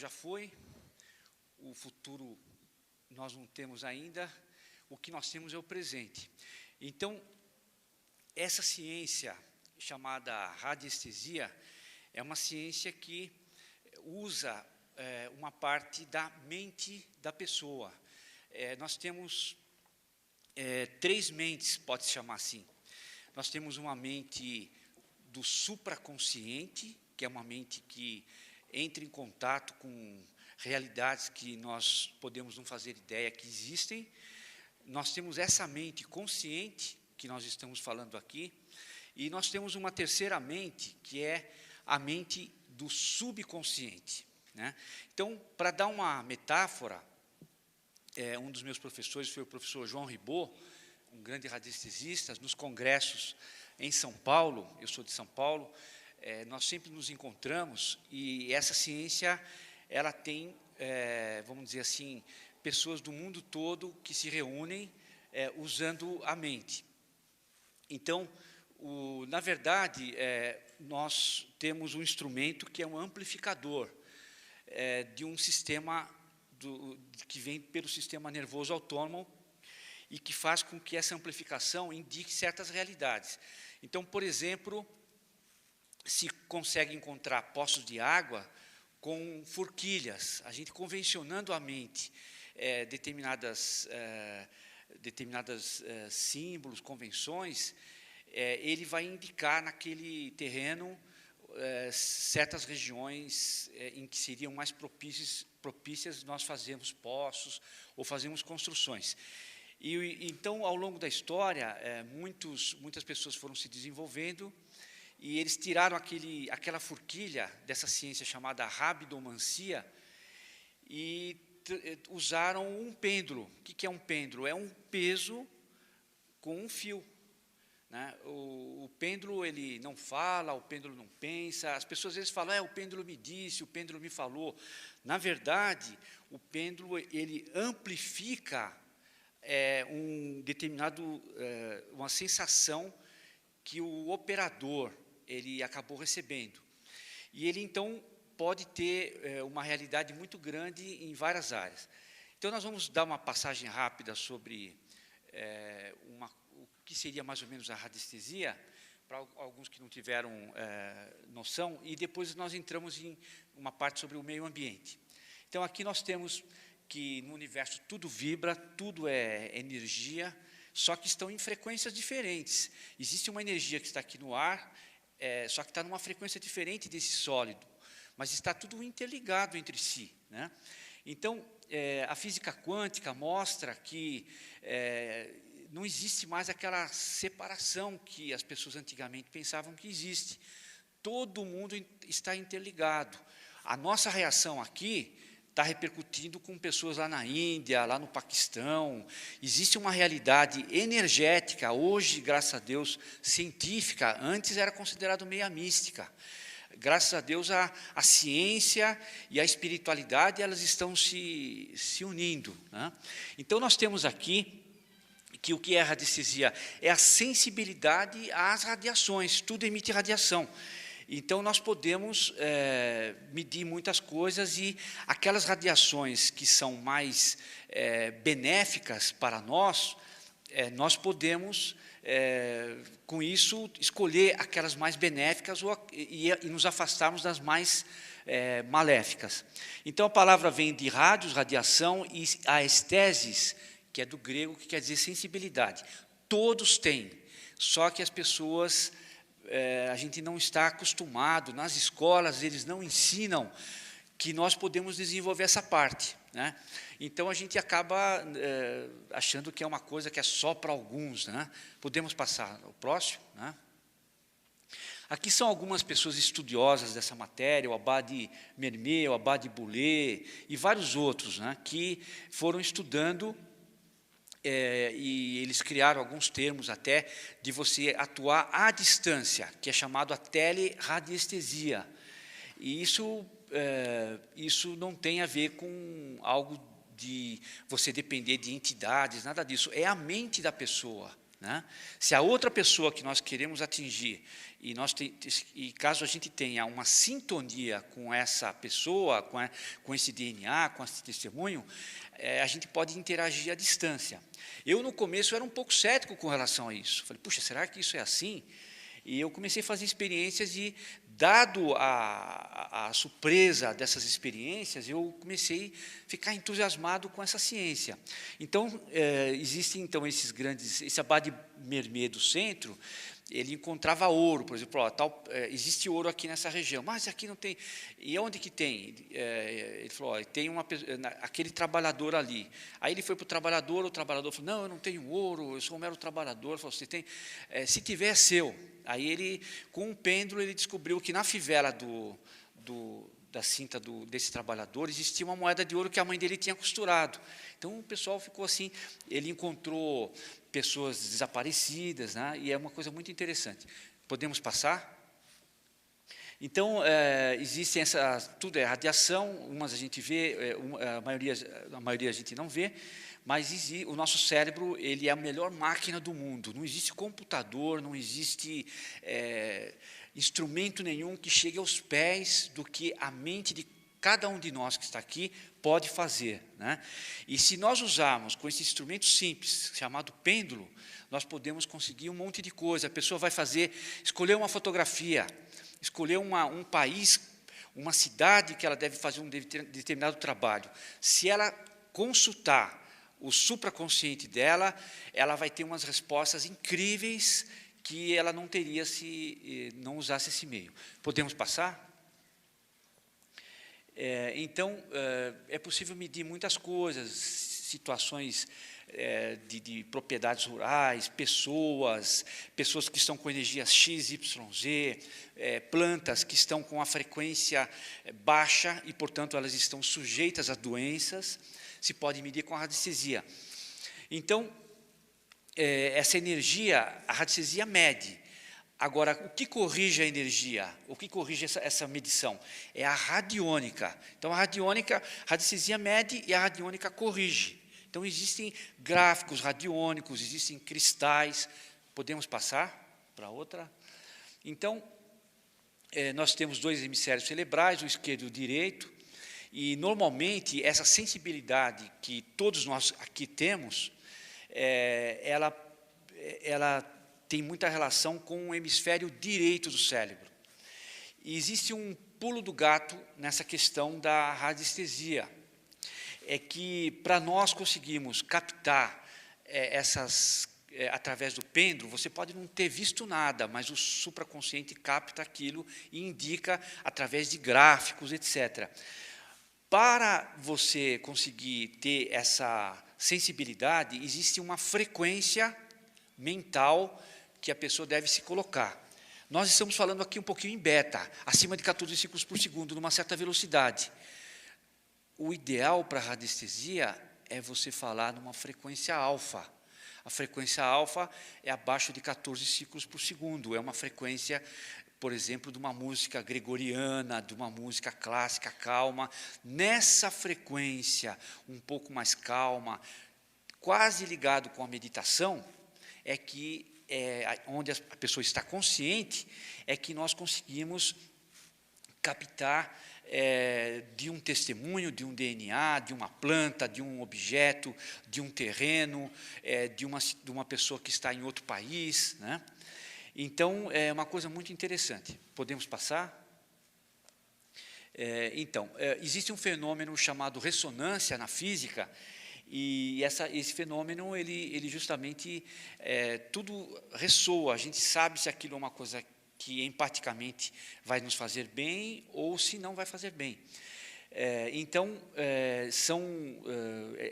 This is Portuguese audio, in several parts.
já foi, o futuro nós não temos ainda, o que nós temos é o presente. Então, essa ciência chamada radiestesia é uma ciência que usa uma parte da mente da pessoa. Nós temos três mentes, pode-se chamar assim. Nós temos uma mente do supraconsciente, que é uma mente que entra em contato com realidades que nós podemos não fazer ideia que existem. Nós temos essa mente consciente, que nós estamos falando aqui, e nós temos uma terceira mente, que é a mente do subconsciente, né? Então, para dar uma metáfora, um dos meus professores foi o professor João Ribot, um grande radiestesista, nos congressos em São Paulo, eu sou de São Paulo, nós sempre nos encontramos, e essa ciência, ela tem, vamos dizer assim, pessoas do mundo todo que se reúnem usando a mente. Então, na verdade, nós temos um instrumento que é um amplificador de um sistema que vem pelo sistema nervoso autônomo e que faz com que essa amplificação indique certas realidades. Então, por exemplo, se consegue encontrar poços de água com forquilhas, a gente convencionando a mente determinadas símbolos, convenções, ele vai indicar naquele terreno certas regiões em que seriam mais propícias nós fazermos poços ou fazermos construções. Então, ao longo da história, muitas pessoas foram se desenvolvendo e eles tiraram aquela forquilha dessa ciência chamada rabidomancia e usaram um pêndulo. O que é um pêndulo? É um peso com um fio, né? O pêndulo, ele não fala, o pêndulo não pensa. As pessoas às vezes falam, o pêndulo me disse, o pêndulo me falou. Na verdade, o pêndulo, ele amplifica uma sensação que o operador ele acabou recebendo. E ele, então, pode ter uma realidade muito grande em várias áreas. Então, nós vamos dar uma passagem rápida sobre o que seria mais ou menos a radiestesia, para alguns que não tiveram noção, e depois nós entramos em uma parte sobre o meio ambiente. Então, aqui nós temos que no universo tudo vibra, tudo é energia, só que estão em frequências diferentes. Existe uma energia que está aqui no ar, só que está numa frequência diferente desse sólido, mas está tudo interligado entre si, né? Então, a física quântica mostra que não existe mais aquela separação que as pessoas antigamente pensavam que existe. Todo mundo está interligado. A nossa reação aqui está repercutindo com pessoas lá na Índia, lá no Paquistão. Existe uma realidade energética, hoje, graças a Deus, científica, antes era considerado meia mística. Graças a Deus, a ciência e a espiritualidade, elas estão se unindo, né? Então, nós temos aqui que o que é a radiestesia? É a sensibilidade às radiações, tudo emite radiação. Então, nós podemos medir muitas coisas e aquelas radiações que são mais benéficas para nós, nós podemos, com isso, escolher aquelas mais benéficas e nos afastarmos das mais maléficas. Então, a palavra vem de rádios, radiação, e a estesis, que é do grego, que quer dizer sensibilidade. Todos têm, só que as pessoas... a gente não está acostumado, nas escolas eles não ensinam que nós podemos desenvolver essa parte, né? Então, a gente acaba achando que é uma coisa que é só para alguns, né? Podemos passar ao próximo, né? Aqui são algumas pessoas estudiosas dessa matéria, o Abade Mermet, o Abade Boulé e vários outros, né, que foram estudando e eles criaram alguns termos até de você atuar à distância, que é chamado a teleradiestesia. E isso não tem a ver com algo de você depender de entidades, nada disso. É a mente da pessoa né? Se a outra pessoa que nós queremos atingir, e caso a gente tenha uma sintonia com essa pessoa, com esse DNA, com esse testemunho, a gente pode interagir à distância. Eu, no começo, era um pouco cético com relação a isso. Falei, puxa, será que isso é assim? E eu comecei a fazer experiências e, dado a surpresa dessas experiências, eu comecei a ficar entusiasmado com essa ciência. Então, existem então esse Abade Mermê do centro, ele encontrava ouro, por exemplo, existe ouro aqui nessa região, mas aqui não tem. E onde que tem? Ele falou, tem aquele trabalhador ali. Aí ele foi para o trabalhador falou, não, eu não tenho ouro, eu sou um mero trabalhador. Ele falou, você tem, se tiver, é seu. Aí ele, com um pêndulo, ele descobriu que na fivela da cinta desse trabalhador existia uma moeda de ouro que a mãe dele tinha costurado. Então o pessoal ficou assim, ele encontrou pessoas desaparecidas, né, e é uma coisa muito interessante. Podemos passar? Então, existem tudo é radiação, umas a gente vê, a maioria a gente não vê, mas o nosso cérebro, ele é a melhor máquina do mundo. Não existe computador, não existe instrumento nenhum que chegue aos pés do que a mente de cada um de nós que está aqui pode fazer, né? E se nós usarmos com esse instrumento simples, chamado pêndulo, nós podemos conseguir um monte de coisa. A pessoa vai escolher uma fotografia, escolher um país, uma cidade que ela deve fazer um determinado trabalho. Se ela consultar o supraconsciente dela, ela vai ter umas respostas incríveis que ela não teria se não usasse esse meio. Podemos passar? Então, é possível medir muitas coisas, situações de propriedades rurais, pessoas que estão com energias X, Y, Z, plantas que estão com a frequência baixa e, portanto, elas estão sujeitas a doenças, se pode medir com a radiestesia. Então, essa energia, a radiestesia mede. Agora, o que corrige a energia? O que corrige essa medição? É a radiônica. Então, a radiestesia mede e a radiônica corrige. Então, existem gráficos radiônicos, existem cristais. Podemos passar para outra? Então, nós temos dois hemisférios cerebrais, o esquerdo e o direito, e, normalmente, essa sensibilidade que todos nós aqui temos, ela tem muita relação com o hemisfério direito do cérebro. E existe um pulo do gato nessa questão da radiestesia. É que, para nós conseguirmos captar através do pêndulo, você pode não ter visto nada, mas o supraconsciente capta aquilo e indica através de gráficos, etc. Para você conseguir ter essa sensibilidade, existe uma frequência mental que a pessoa deve se colocar. Nós estamos falando aqui um pouquinho em beta, acima de 14 ciclos por segundo, numa certa velocidade. O ideal para a radiestesia é você falar numa frequência alfa. A frequência alfa é abaixo de 14 ciclos por segundo. É uma frequência, por exemplo, de uma música gregoriana, de uma música clássica calma. Nessa frequência, um pouco mais calma, quase ligado com a meditação, é que onde a pessoa está consciente, é que nós conseguimos captar de um testemunho, de um DNA, de uma planta, de um objeto, de um terreno, de uma pessoa que está em outro país, né? Então, é uma coisa muito interessante. Podemos passar? Então, existe um fenômeno chamado ressonância na física, e esse fenômeno, ele justamente, tudo ressoa, a gente sabe se aquilo é uma coisa que empaticamente vai nos fazer bem ou se não vai fazer bem. Então,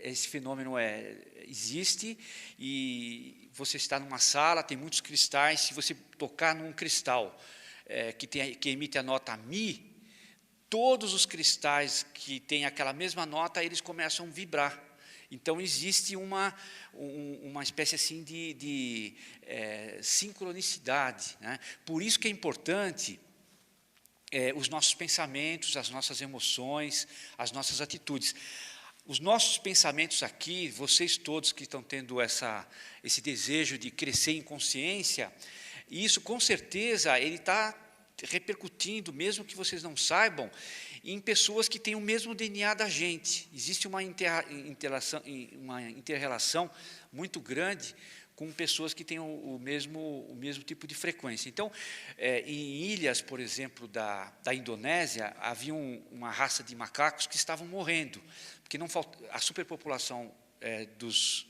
esse fenômeno existe, e você está numa sala, tem muitos cristais, se você tocar num cristal que emite a nota Mi, todos os cristais que têm aquela mesma nota, eles começam a vibrar. Então, existe uma espécie assim de sincronicidade, né? Por isso que é importante os nossos pensamentos, as nossas emoções, as nossas atitudes. os nossos pensamentos aqui, vocês todos que estão tendo esse desejo de crescer em consciência, e isso com certeza ele está repercutindo, mesmo que vocês não saibam, em pessoas que têm o mesmo DNA da gente. Existe uma inter-relação muito grande com pessoas que têm o mesmo tipo de frequência. Então, em ilhas, por exemplo, da Indonésia, havia uma raça de macacos que estavam morrendo, porque a superpopulação dos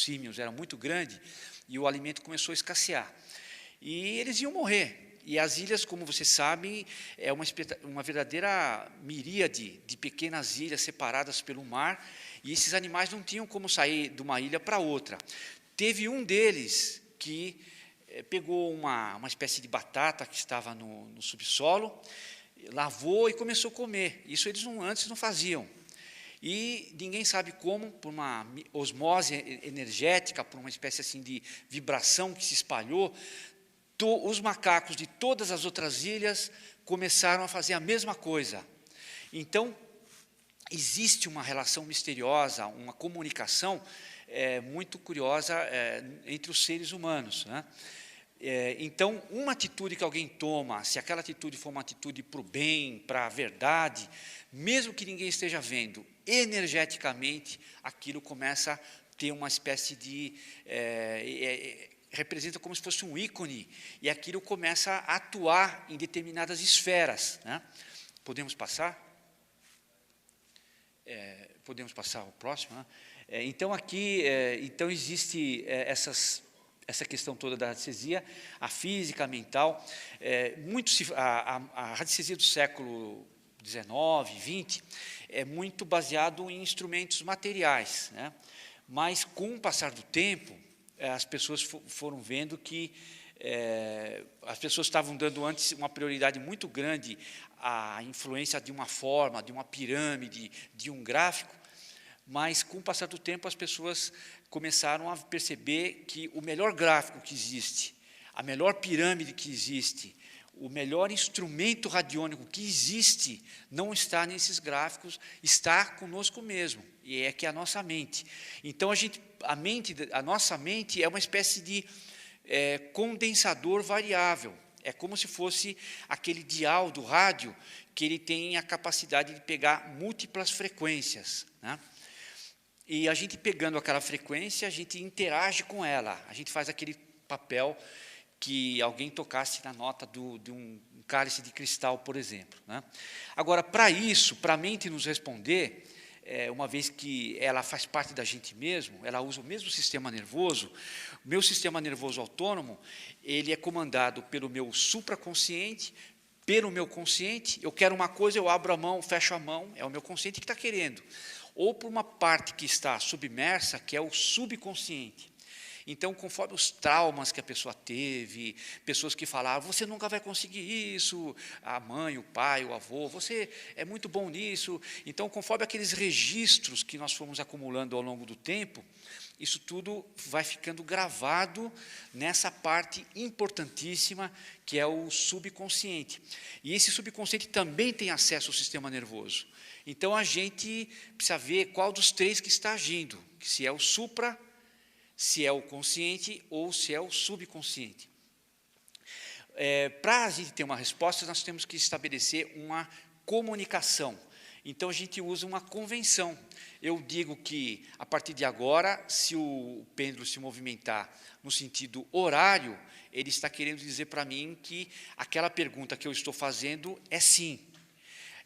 símios era muito grande e o alimento começou a escassear. E eles iam morrer. E as ilhas, como vocês sabem, é uma verdadeira miríade de pequenas ilhas separadas pelo mar, e esses animais não tinham como sair de uma ilha para outra. Teve um deles que pegou uma espécie de batata que estava no subsolo, lavou e começou a comer. Isso eles antes não faziam. E ninguém sabe como, por uma osmose energética, por uma espécie assim de vibração que se espalhou, os macacos de todas as outras ilhas começaram a fazer a mesma coisa. Então, existe uma relação misteriosa, uma comunicação muito curiosa entre os seres humanos, né? Então, uma atitude que alguém toma, se aquela atitude for uma atitude para o bem, para a verdade, mesmo que ninguém esteja vendo, energeticamente, aquilo começa a ter uma espécie de... representa como se fosse um ícone, e aquilo começa a atuar em determinadas esferas, né? Podemos passar? Podemos passar ao próximo, né? Então, aqui então existe essa questão toda da radiestesia, a física, a mental. A radiestesia do século XIX, XX, é muito baseado em instrumentos materiais, né? Mas, com o passar do tempo, as pessoas foram vendo que as pessoas estavam dando antes uma prioridade muito grande à influência de uma forma, de uma pirâmide, de um gráfico, mas, com o passar do tempo, as pessoas começaram a perceber que o melhor gráfico que existe, a melhor pirâmide que existe, o melhor instrumento radiônico que existe, não está nesses gráficos, está conosco mesmo, e é que é a nossa mente. Então, a nossa mente é uma espécie de condensador variável. É como se fosse aquele dial do rádio, que ele tem a capacidade de pegar múltiplas frequências, né? E a gente pegando aquela frequência, a gente interage com ela, a gente faz aquele papel que alguém tocasse na nota de um cálice de cristal, por exemplo, né? Agora, para isso, para a mente nos responder, uma vez que ela faz parte da gente mesmo, ela usa o mesmo sistema nervoso, o meu sistema nervoso autônomo, ele é comandado pelo meu supraconsciente, pelo meu consciente. Eu quero uma coisa, eu abro a mão, fecho a mão, é o meu consciente que está querendo. Ou por uma parte que está submersa, que é o subconsciente. Então, conforme os traumas que a pessoa teve, pessoas que falavam, você nunca vai conseguir isso, a mãe, o pai, o avô, você é muito bom nisso. Então, conforme aqueles registros que nós fomos acumulando ao longo do tempo, isso tudo vai ficando gravado nessa parte importantíssima, que é o subconsciente. E esse subconsciente também tem acesso ao sistema nervoso. Então, a gente precisa ver qual dos três que está agindo, se é o supra, se é o consciente ou se é o subconsciente. Para a gente ter uma resposta, nós temos que estabelecer uma comunicação. Então, a gente usa uma convenção. Eu digo que, a partir de agora, se o pêndulo se movimentar no sentido horário, ele está querendo dizer para mim que aquela pergunta que eu estou fazendo é sim.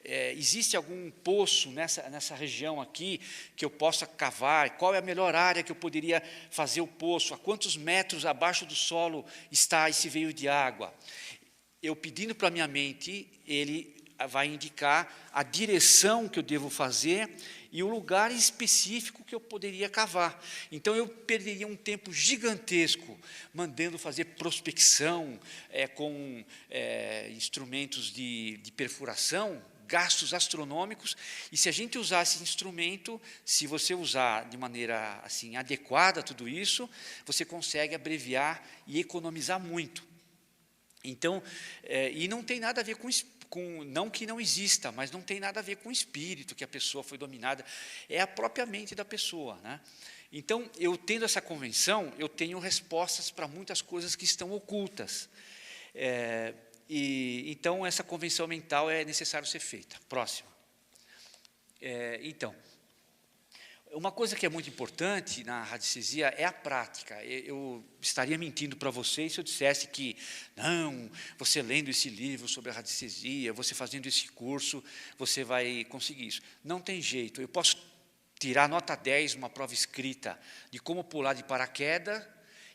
Existe algum poço nessa região aqui que eu possa cavar? Qual é a melhor área que eu poderia fazer o poço? A quantos metros abaixo do solo está esse veio de água? Eu pedindo para a minha mente, ele vai indicar a direção que eu devo fazer e o lugar específico que eu poderia cavar. Então, eu perderia um tempo gigantesco mandando fazer prospecção com instrumentos de perfuração, gastos astronômicos, e se a gente usar esse instrumento, se você usar de maneira assim adequada tudo isso, você consegue abreviar e economizar muito. Então, e não tem nada a ver não que não exista, mas não tem nada a ver com o espírito, que a pessoa foi dominada, é a própria mente da pessoa, né? Então, eu tendo essa convenção, eu tenho respostas para muitas coisas que estão ocultas. Então, essa convenção mental é necessário ser feita. Próxima. Então, uma coisa que é muito importante na radiestesia é a prática. Eu estaria mentindo para vocês se eu dissesse que, não, você lendo esse livro sobre a radiestesia, você fazendo esse curso, você vai conseguir isso. Não tem jeito. Eu posso tirar nota 10 numa prova escrita de como pular de paraquedas,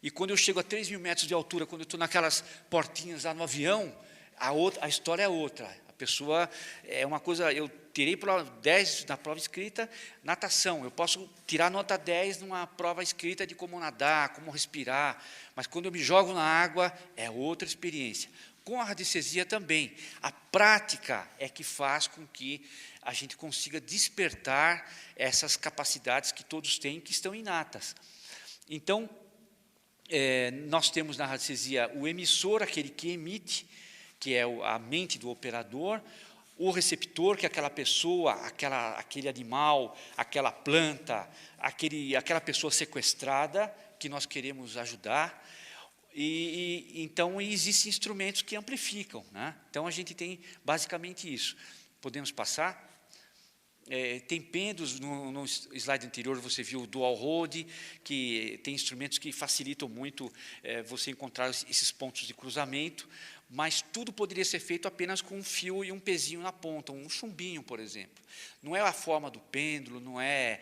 e quando eu chego a 3.000 metros de altura, quando eu estou naquelas portinhas lá no avião, a história é outra. A pessoa é uma coisa, eu tirei 10 na prova escrita, natação, eu posso tirar nota 10 numa prova escrita de como nadar, como respirar, mas quando eu me jogo na água, é outra experiência. Com a radiestesia também, a prática é que faz com que a gente consiga despertar essas capacidades que todos têm, que estão inatas. Então, nós temos na radiestesia o emissor, aquele que emite, que é a mente do operador, o receptor, que é aquela pessoa, aquele animal, aquela planta, aquela pessoa sequestrada, que nós queremos ajudar. Então, existem instrumentos que amplificam, né? Então, a gente tem basicamente isso. Podemos passar? Tem pêndulos, no slide anterior você viu o dual road, que tem instrumentos que facilitam muito você encontrar esses pontos de cruzamento, mas tudo poderia ser feito apenas com um fio e um pezinho na ponta, um chumbinho, por exemplo. Não é a forma do pêndulo, não é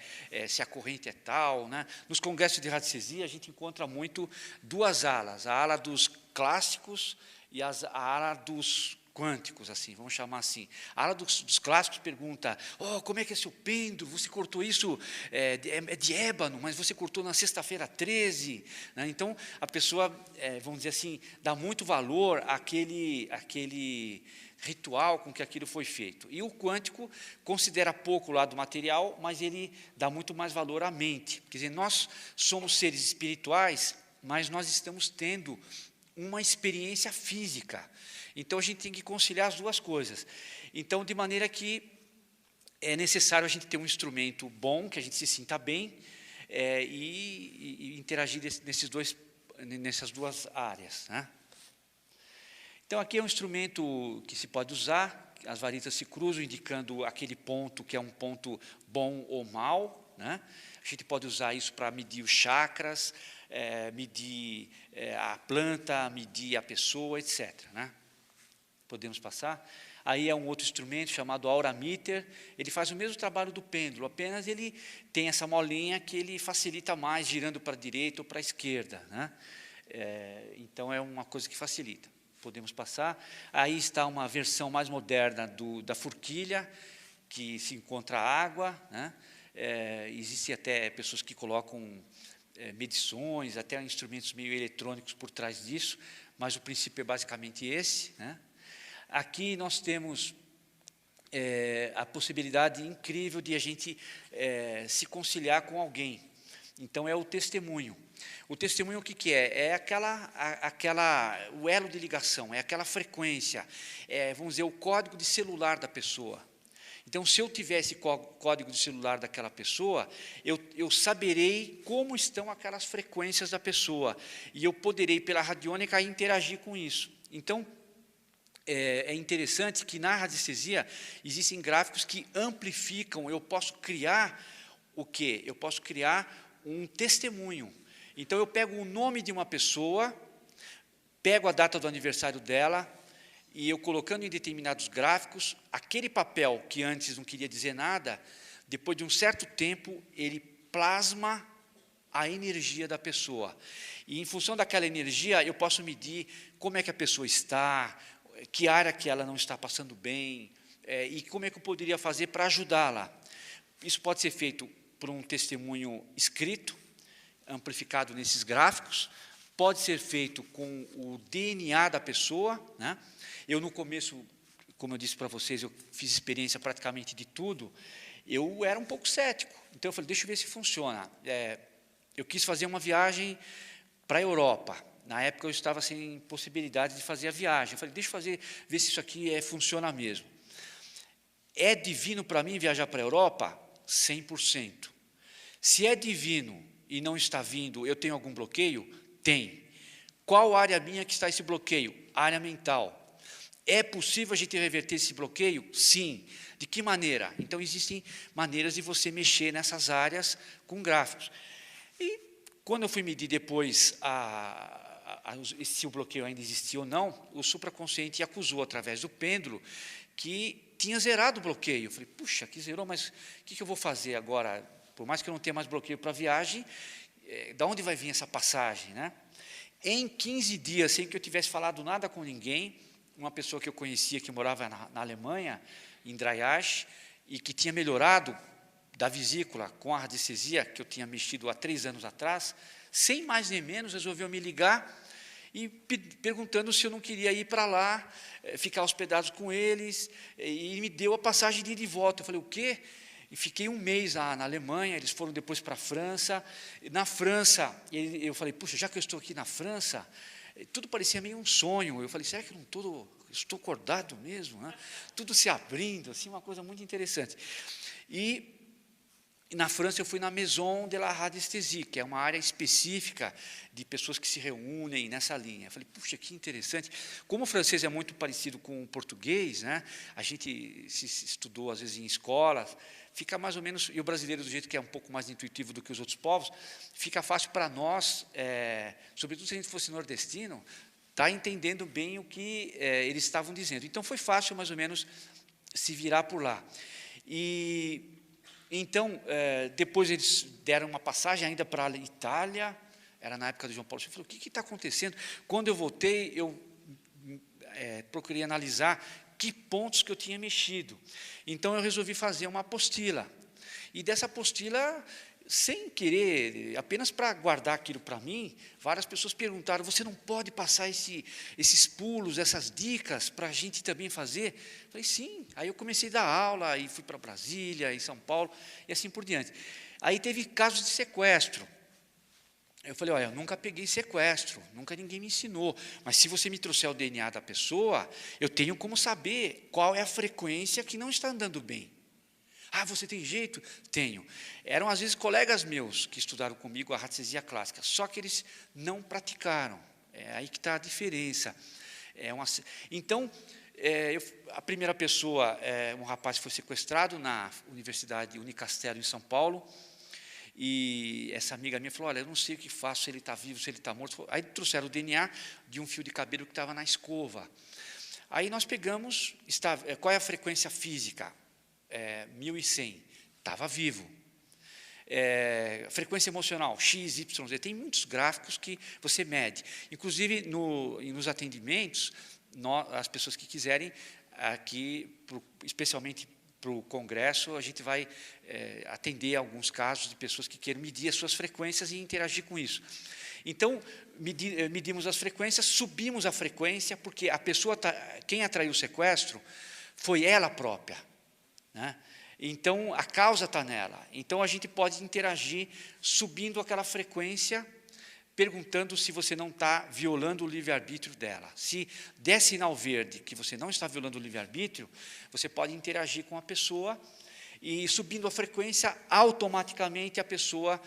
se a corrente é tal, né? Nos congressos de radiestesia, a gente encontra muito duas alas, a ala dos clássicos e a ala dos quânticos, assim, vamos chamar assim. A ala dos clássicos pergunta, como é que é seu pêndulo? Você cortou isso, é de ébano, mas você cortou na sexta-feira 13. Né? Então, a pessoa, vamos dizer assim, dá muito valor àquele ritual com que aquilo foi feito. E o quântico considera pouco o lado material, mas ele dá muito mais valor à mente. Quer dizer, nós somos seres espirituais, mas nós estamos tendo uma experiência física. Então, a gente tem que conciliar as duas coisas. Então, de maneira que é necessário a gente ter um instrumento bom, que a gente se sinta bem, e interagir nessas duas áreas, né? Então, aqui é um instrumento que se pode usar, as varetas se cruzam, indicando aquele ponto que é um ponto bom ou mau, né? A gente pode usar isso para medir os chakras, medir a planta, medir a pessoa, etc., né? Podemos passar? Aí é um outro instrumento chamado aurameter, ele faz o mesmo trabalho do pêndulo, apenas ele tem essa molinha que ele facilita mais, girando para a direita ou para a esquerda, né? Então, é uma coisa que facilita. Podemos passar? Aí está uma versão mais moderna da forquilha, que se encontra água, né? Existem até pessoas que colocam medições, até instrumentos meio eletrônicos por trás disso, mas o princípio é basicamente esse, né? Aqui nós temos a possibilidade incrível de a gente se conciliar com alguém. Então, é o testemunho. O testemunho, o que é? É o elo de ligação, é aquela frequência, vamos dizer, o código de celular da pessoa. Então, se eu tiver esse código de celular daquela pessoa, eu saberei como estão aquelas frequências da pessoa, e eu poderei, pela radiônica, interagir com isso. Então, é interessante que na radiestesia existem gráficos que amplificam, eu posso criar o quê? Eu posso criar um testemunho. Então, eu pego o nome de uma pessoa, pego a data do aniversário dela, e eu colocando em determinados gráficos, aquele papel que antes não queria dizer nada, depois de um certo tempo, ele plasma a energia da pessoa. E, em função daquela energia, eu posso medir como é que a pessoa está, que área que ela não está passando bem, e como é que eu poderia fazer para ajudá-la. Isso pode ser feito por um testemunho escrito, amplificado nesses gráficos, pode ser feito com o DNA da pessoa, né? Eu, no começo, como eu disse para vocês, eu fiz experiência praticamente de tudo, eu era um pouco cético. Então, eu falei, deixa eu ver se funciona. Eu quis fazer uma viagem para a Europa. Na época eu estava sem possibilidade de fazer a viagem. Eu falei, deixa eu ver se isso aqui funciona mesmo. É divino para mim viajar para a Europa? 100%. Se é divino e não está vindo, eu tenho algum bloqueio? Tem. Qual área minha que está esse bloqueio? Área mental. É possível a gente reverter esse bloqueio? Sim. De que maneira? Então, existem maneiras de você mexer nessas áreas com gráficos. E, quando eu fui medir depois se o bloqueio ainda existia ou não, o supraconsciente acusou, através do pêndulo, que tinha zerado o bloqueio. Eu falei, puxa, que zerou, mas o que eu vou fazer agora? Por mais que eu não tenha mais bloqueio para a viagem, da onde vai vir essa passagem, né? Em 15 dias, sem que eu tivesse falado nada com ninguém, uma pessoa que eu conhecia, que morava na Alemanha, em Dreieich, e que tinha melhorado da vesícula com a radiestesia, que eu tinha mexido há 3 anos atrás, sem mais nem menos, resolveu me ligar e perguntando se eu não queria ir para lá, ficar hospedado com eles, e me deu a passagem de ida e volta. Eu falei, o quê? E fiquei 1 mês lá na Alemanha, eles foram depois para a França. Na França, eu falei, puxa, já que eu estou aqui na França, tudo parecia meio um sonho. Eu falei, será que eu não estou acordado mesmo? Né? Tudo se abrindo, assim, uma coisa muito interessante. E na França eu fui na Maison de la Radiesthésie, que é uma área específica de pessoas que se reúnem nessa linha. Eu falei, puxa, que interessante. Como o francês é muito parecido com o português, né? A gente se estudou, às vezes, em escolas, fica mais ou menos, e o brasileiro, do jeito que é um pouco mais intuitivo do que os outros povos, fica fácil para nós, sobretudo se a gente fosse nordestino, estar entendendo bem o que eles estavam dizendo. Então, foi fácil, mais ou menos, se virar por lá. E então, depois eles deram uma passagem ainda para a Itália, era na época do João Paulo II. Eu falei, o que está acontecendo? Quando eu voltei, eu procurei analisar que pontos que eu tinha mexido. Então, eu resolvi fazer uma apostila. E dessa apostila, sem querer, apenas para guardar aquilo para mim, várias pessoas perguntaram, você não pode passar esses pulos, essas dicas para a gente também fazer? Eu falei, sim. Aí eu comecei a dar aula, e fui para Brasília, em São Paulo, e assim por diante. Aí teve casos de sequestro. Eu falei, olha, eu nunca peguei sequestro, nunca ninguém me ensinou, mas se você me trouxer o DNA da pessoa, eu tenho como saber qual é a frequência que não está andando bem. Ah, você tem jeito? Tenho. Eram, às vezes, colegas meus que estudaram comigo a radiestesia clássica, só que eles não praticaram. É aí que está a diferença. Então, a primeira pessoa, um rapaz foi sequestrado na Universidade Unicastelo, em São Paulo, e essa amiga minha falou, olha, eu não sei o que faço, se ele está vivo, se ele está morto. Aí trouxeram o DNA de um fio de cabelo que estava na escova. Aí nós pegamos, qual é a frequência física? 1100, estava vivo. Frequência emocional, X, Y, Z, tem muitos gráficos que você mede. Inclusive, nos atendimentos, as pessoas que quiserem, aqui, especialmente para o congresso, a gente vai atender alguns casos de pessoas que queiram medir as suas frequências e interagir com isso. Então, medimos as frequências, subimos a frequência, porque a pessoa, quem atraiu o sequestro, foi ela própria, né? Então, a causa está nela. Então, a gente pode interagir subindo aquela frequência, perguntando se você não está violando o livre-arbítrio dela. Se der sinal verde que você não está violando o livre-arbítrio, você pode interagir com a pessoa e, subindo a frequência, automaticamente a pessoa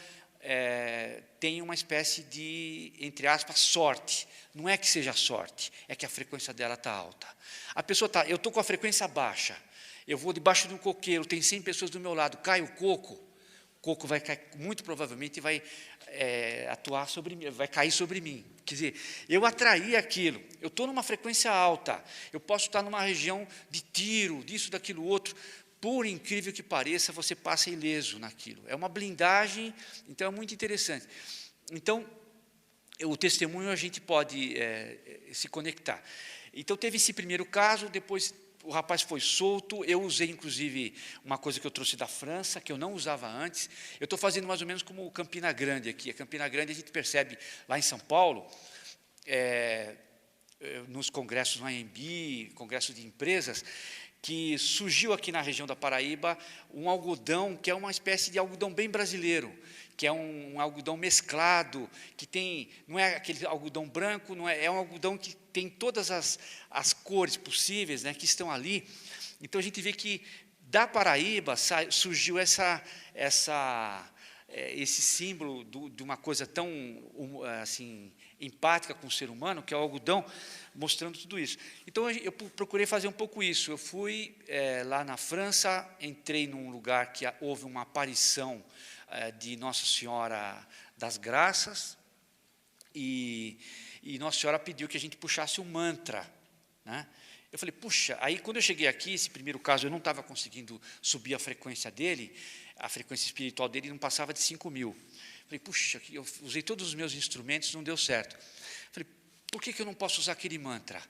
tem uma espécie de, entre aspas, sorte. Não é que seja sorte, é que a frequência dela está alta. A pessoa está, eu estou com a frequência baixa, eu vou debaixo de um coqueiro, tem 100 pessoas do meu lado, cai o coco vai cair, muito provavelmente vai atuar sobre mim, vai cair sobre mim. Quer dizer, eu atraí aquilo, eu estou numa frequência alta, eu posso estar numa região de tiro, disso, daquilo, outro, por incrível que pareça, você passa ileso naquilo. É uma blindagem, então é muito interessante. Então, o testemunho a gente pode se conectar. Então, teve esse primeiro caso, depois o rapaz foi solto, eu usei, inclusive, uma coisa que eu trouxe da França, que eu não usava antes. Eu estou fazendo mais ou menos como o Campina Grande aqui. A Campina Grande a gente percebe lá em São Paulo, nos congressos no AMB, congressos de empresas, que surgiu aqui na região da Paraíba um algodão que é uma espécie de algodão bem brasileiro, que é um algodão mesclado, que tem, não é aquele algodão branco, não é, é um algodão que tem todas as cores possíveis, né, que estão ali. Então, a gente vê que da Paraíba surgiu esse símbolo de uma coisa tão assim, empática com o ser humano, que é o algodão, mostrando tudo isso. Então, eu procurei fazer um pouco isso. Eu fui lá na França, entrei num lugar que houve uma aparição de Nossa Senhora das Graças, e Nossa Senhora pediu que a gente puxasse um mantra, né? Eu falei, puxa, aí quando eu cheguei aqui, esse primeiro caso, eu não estava conseguindo subir a frequência dele, a frequência espiritual dele não passava de 5.000. Falei, puxa, eu usei todos os meus instrumentos, não deu certo. Falei, por que eu não posso usar aquele mantra,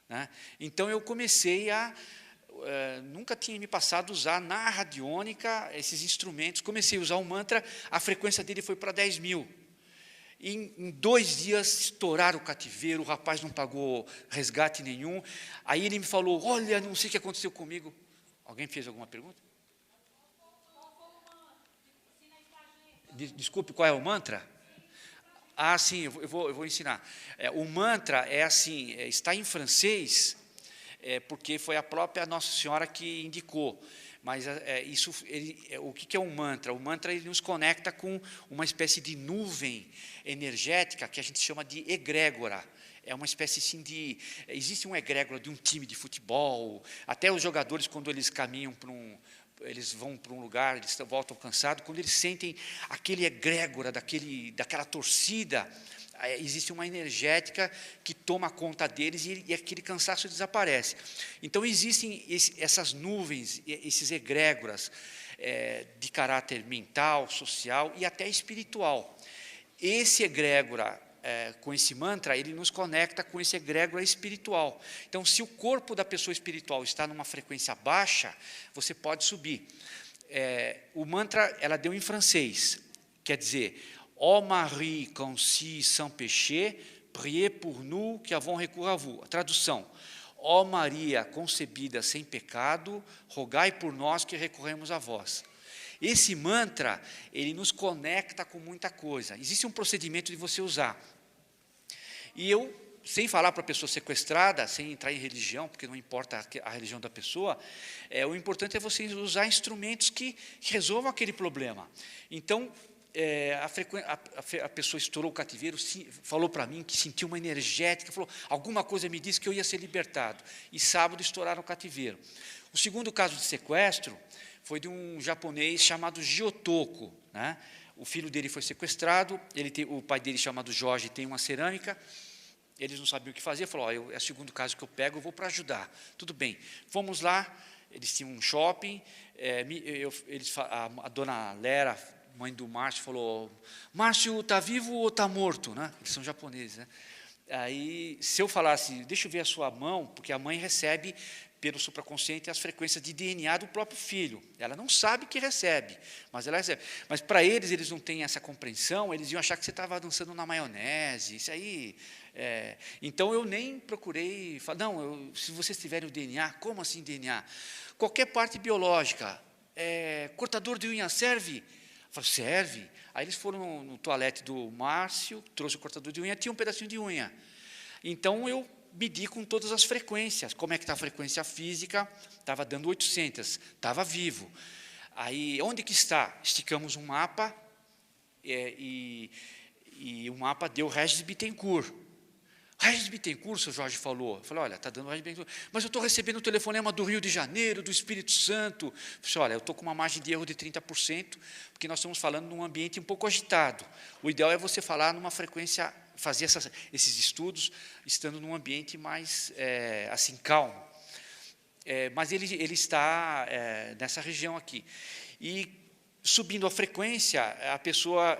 né? Então, eu comecei a... nunca tinha me passado a usar na radiônica esses instrumentos, comecei a usar o mantra, a frequência dele foi para 10.000. Em 2 dias, estouraram o cativeiro, o rapaz não pagou resgate nenhum. Aí ele me falou, olha, não sei o que aconteceu comigo. Alguém fez alguma pergunta? Desculpe, qual é o mantra? Ah, sim, eu vou ensinar. O mantra é assim, está em francês, porque foi a própria Nossa Senhora que indicou. Mas o que é um mantra? O mantra ele nos conecta com uma espécie de nuvem energética que a gente chama de egrégora. É uma espécie assim de... Existe um egrégora de um time de futebol, até os jogadores, quando eles caminham eles vão para um lugar, eles voltam cansados, quando eles sentem aquele egrégora, daquela torcida, existe uma energética que toma conta deles e aquele cansaço desaparece. Então, existem essas nuvens, esses egrégoras de caráter mental, social e até espiritual. Esse egrégora, com esse mantra, ele nos conecta com esse egrégora espiritual. Então, se o corpo da pessoa espiritual está numa frequência baixa, você pode subir. O mantra, ela deu em francês, quer dizer... Ó Marie conçue sans péché, priez pour nous qui avons recours à vous. A tradução, ó Maria concebida sem pecado, rogai por nós que recorremos a vós. Esse mantra, ele nos conecta com muita coisa. Existe um procedimento de você usar. E eu, sem falar para a pessoa sequestrada, sem entrar em religião, porque não importa a religião da pessoa, o importante é você usar instrumentos que resolvam aquele problema. Então, a pessoa estourou o cativeiro, falou para mim que sentiu uma energética, falou, alguma coisa me disse que eu ia ser libertado. E sábado estouraram o cativeiro. O segundo caso de sequestro foi de um japonês chamado Giotoko, né? O filho dele foi sequestrado, o pai dele, chamado Jorge, tem uma cerâmica, eles não sabiam o que fazer, falou, é o segundo caso que eu pego, eu vou para ajudar. Tudo bem, fomos lá, eles tinham um shopping, a dona Lera, mãe do Márcio, falou, Márcio está vivo ou está morto? Né? Eles são japoneses. Né? Aí, se eu falasse, deixa eu ver a sua mão, porque a mãe recebe, pelo supraconsciente, as frequências de DNA do próprio filho. Ela não sabe que recebe, mas ela recebe. Mas, para eles não têm essa compreensão, eles iam achar que você estava dançando na maionese, isso aí... Então, eu nem procurei, não, se vocês tiverem o DNA, como assim DNA? Qualquer parte biológica, cortador de unha serve? Falei, serve. Aí eles foram no toalete do Márcio, trouxe o cortador de unha, tinha um pedacinho de unha. Então, eu medi com todas as frequências. Como é que está a frequência física? Estava dando 800, estava vivo. Aí, onde que está? Esticamos um mapa, e o mapa deu Regis Bittencourt. Regis Bittencourt, o senhor Jorge falou. Eu falei, olha, está dando Regis Bittencourt. Mas eu estou recebendo um telefonema do Rio de Janeiro, do Espírito Santo. Eu falei, olha, eu estou com uma margem de erro de 30%, porque nós estamos falando num ambiente um pouco agitado. O ideal é você falar numa frequência, fazer esses estudos, estando num ambiente mais, assim, calmo. Mas ele está nessa região aqui. E, subindo a frequência, a pessoa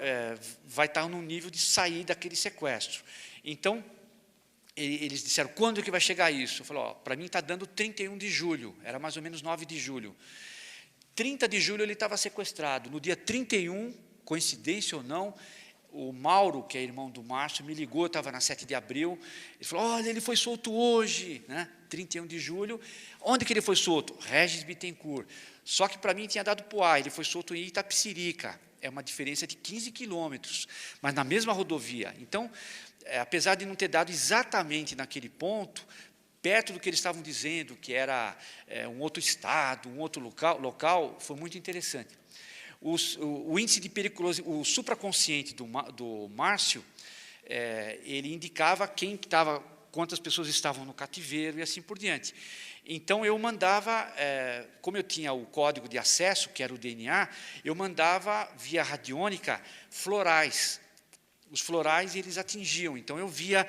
vai estar num nível de sair daquele sequestro. Então, eles disseram, quando que vai chegar isso? Eu falei, para mim está dando 31 de julho, era mais ou menos 9 de julho. 30 de julho ele estava sequestrado, no dia 31, coincidência ou não, o Mauro, que é irmão do Márcio, me ligou, eu estava na 7 de abril, ele falou, olha, ele foi solto hoje, né? 31 de julho, onde que ele foi solto? Regis Bittencourt. Só que para mim tinha dado Poá, ele foi solto em Itapecerica, é uma diferença de 15 quilômetros, mas na mesma rodovia. Então, apesar de não ter dado exatamente naquele ponto, perto do que eles estavam dizendo, que era um outro estado, um outro local, foi muito interessante. O índice de periculosidade, o supraconsciente do Márcio, ele indicava quantas pessoas estavam no cativeiro e assim por diante. Então, eu mandava, como eu tinha o código de acesso, que era o DNA, eu mandava, via radiônica, florais. Os florais, eles atingiam. Então, eu via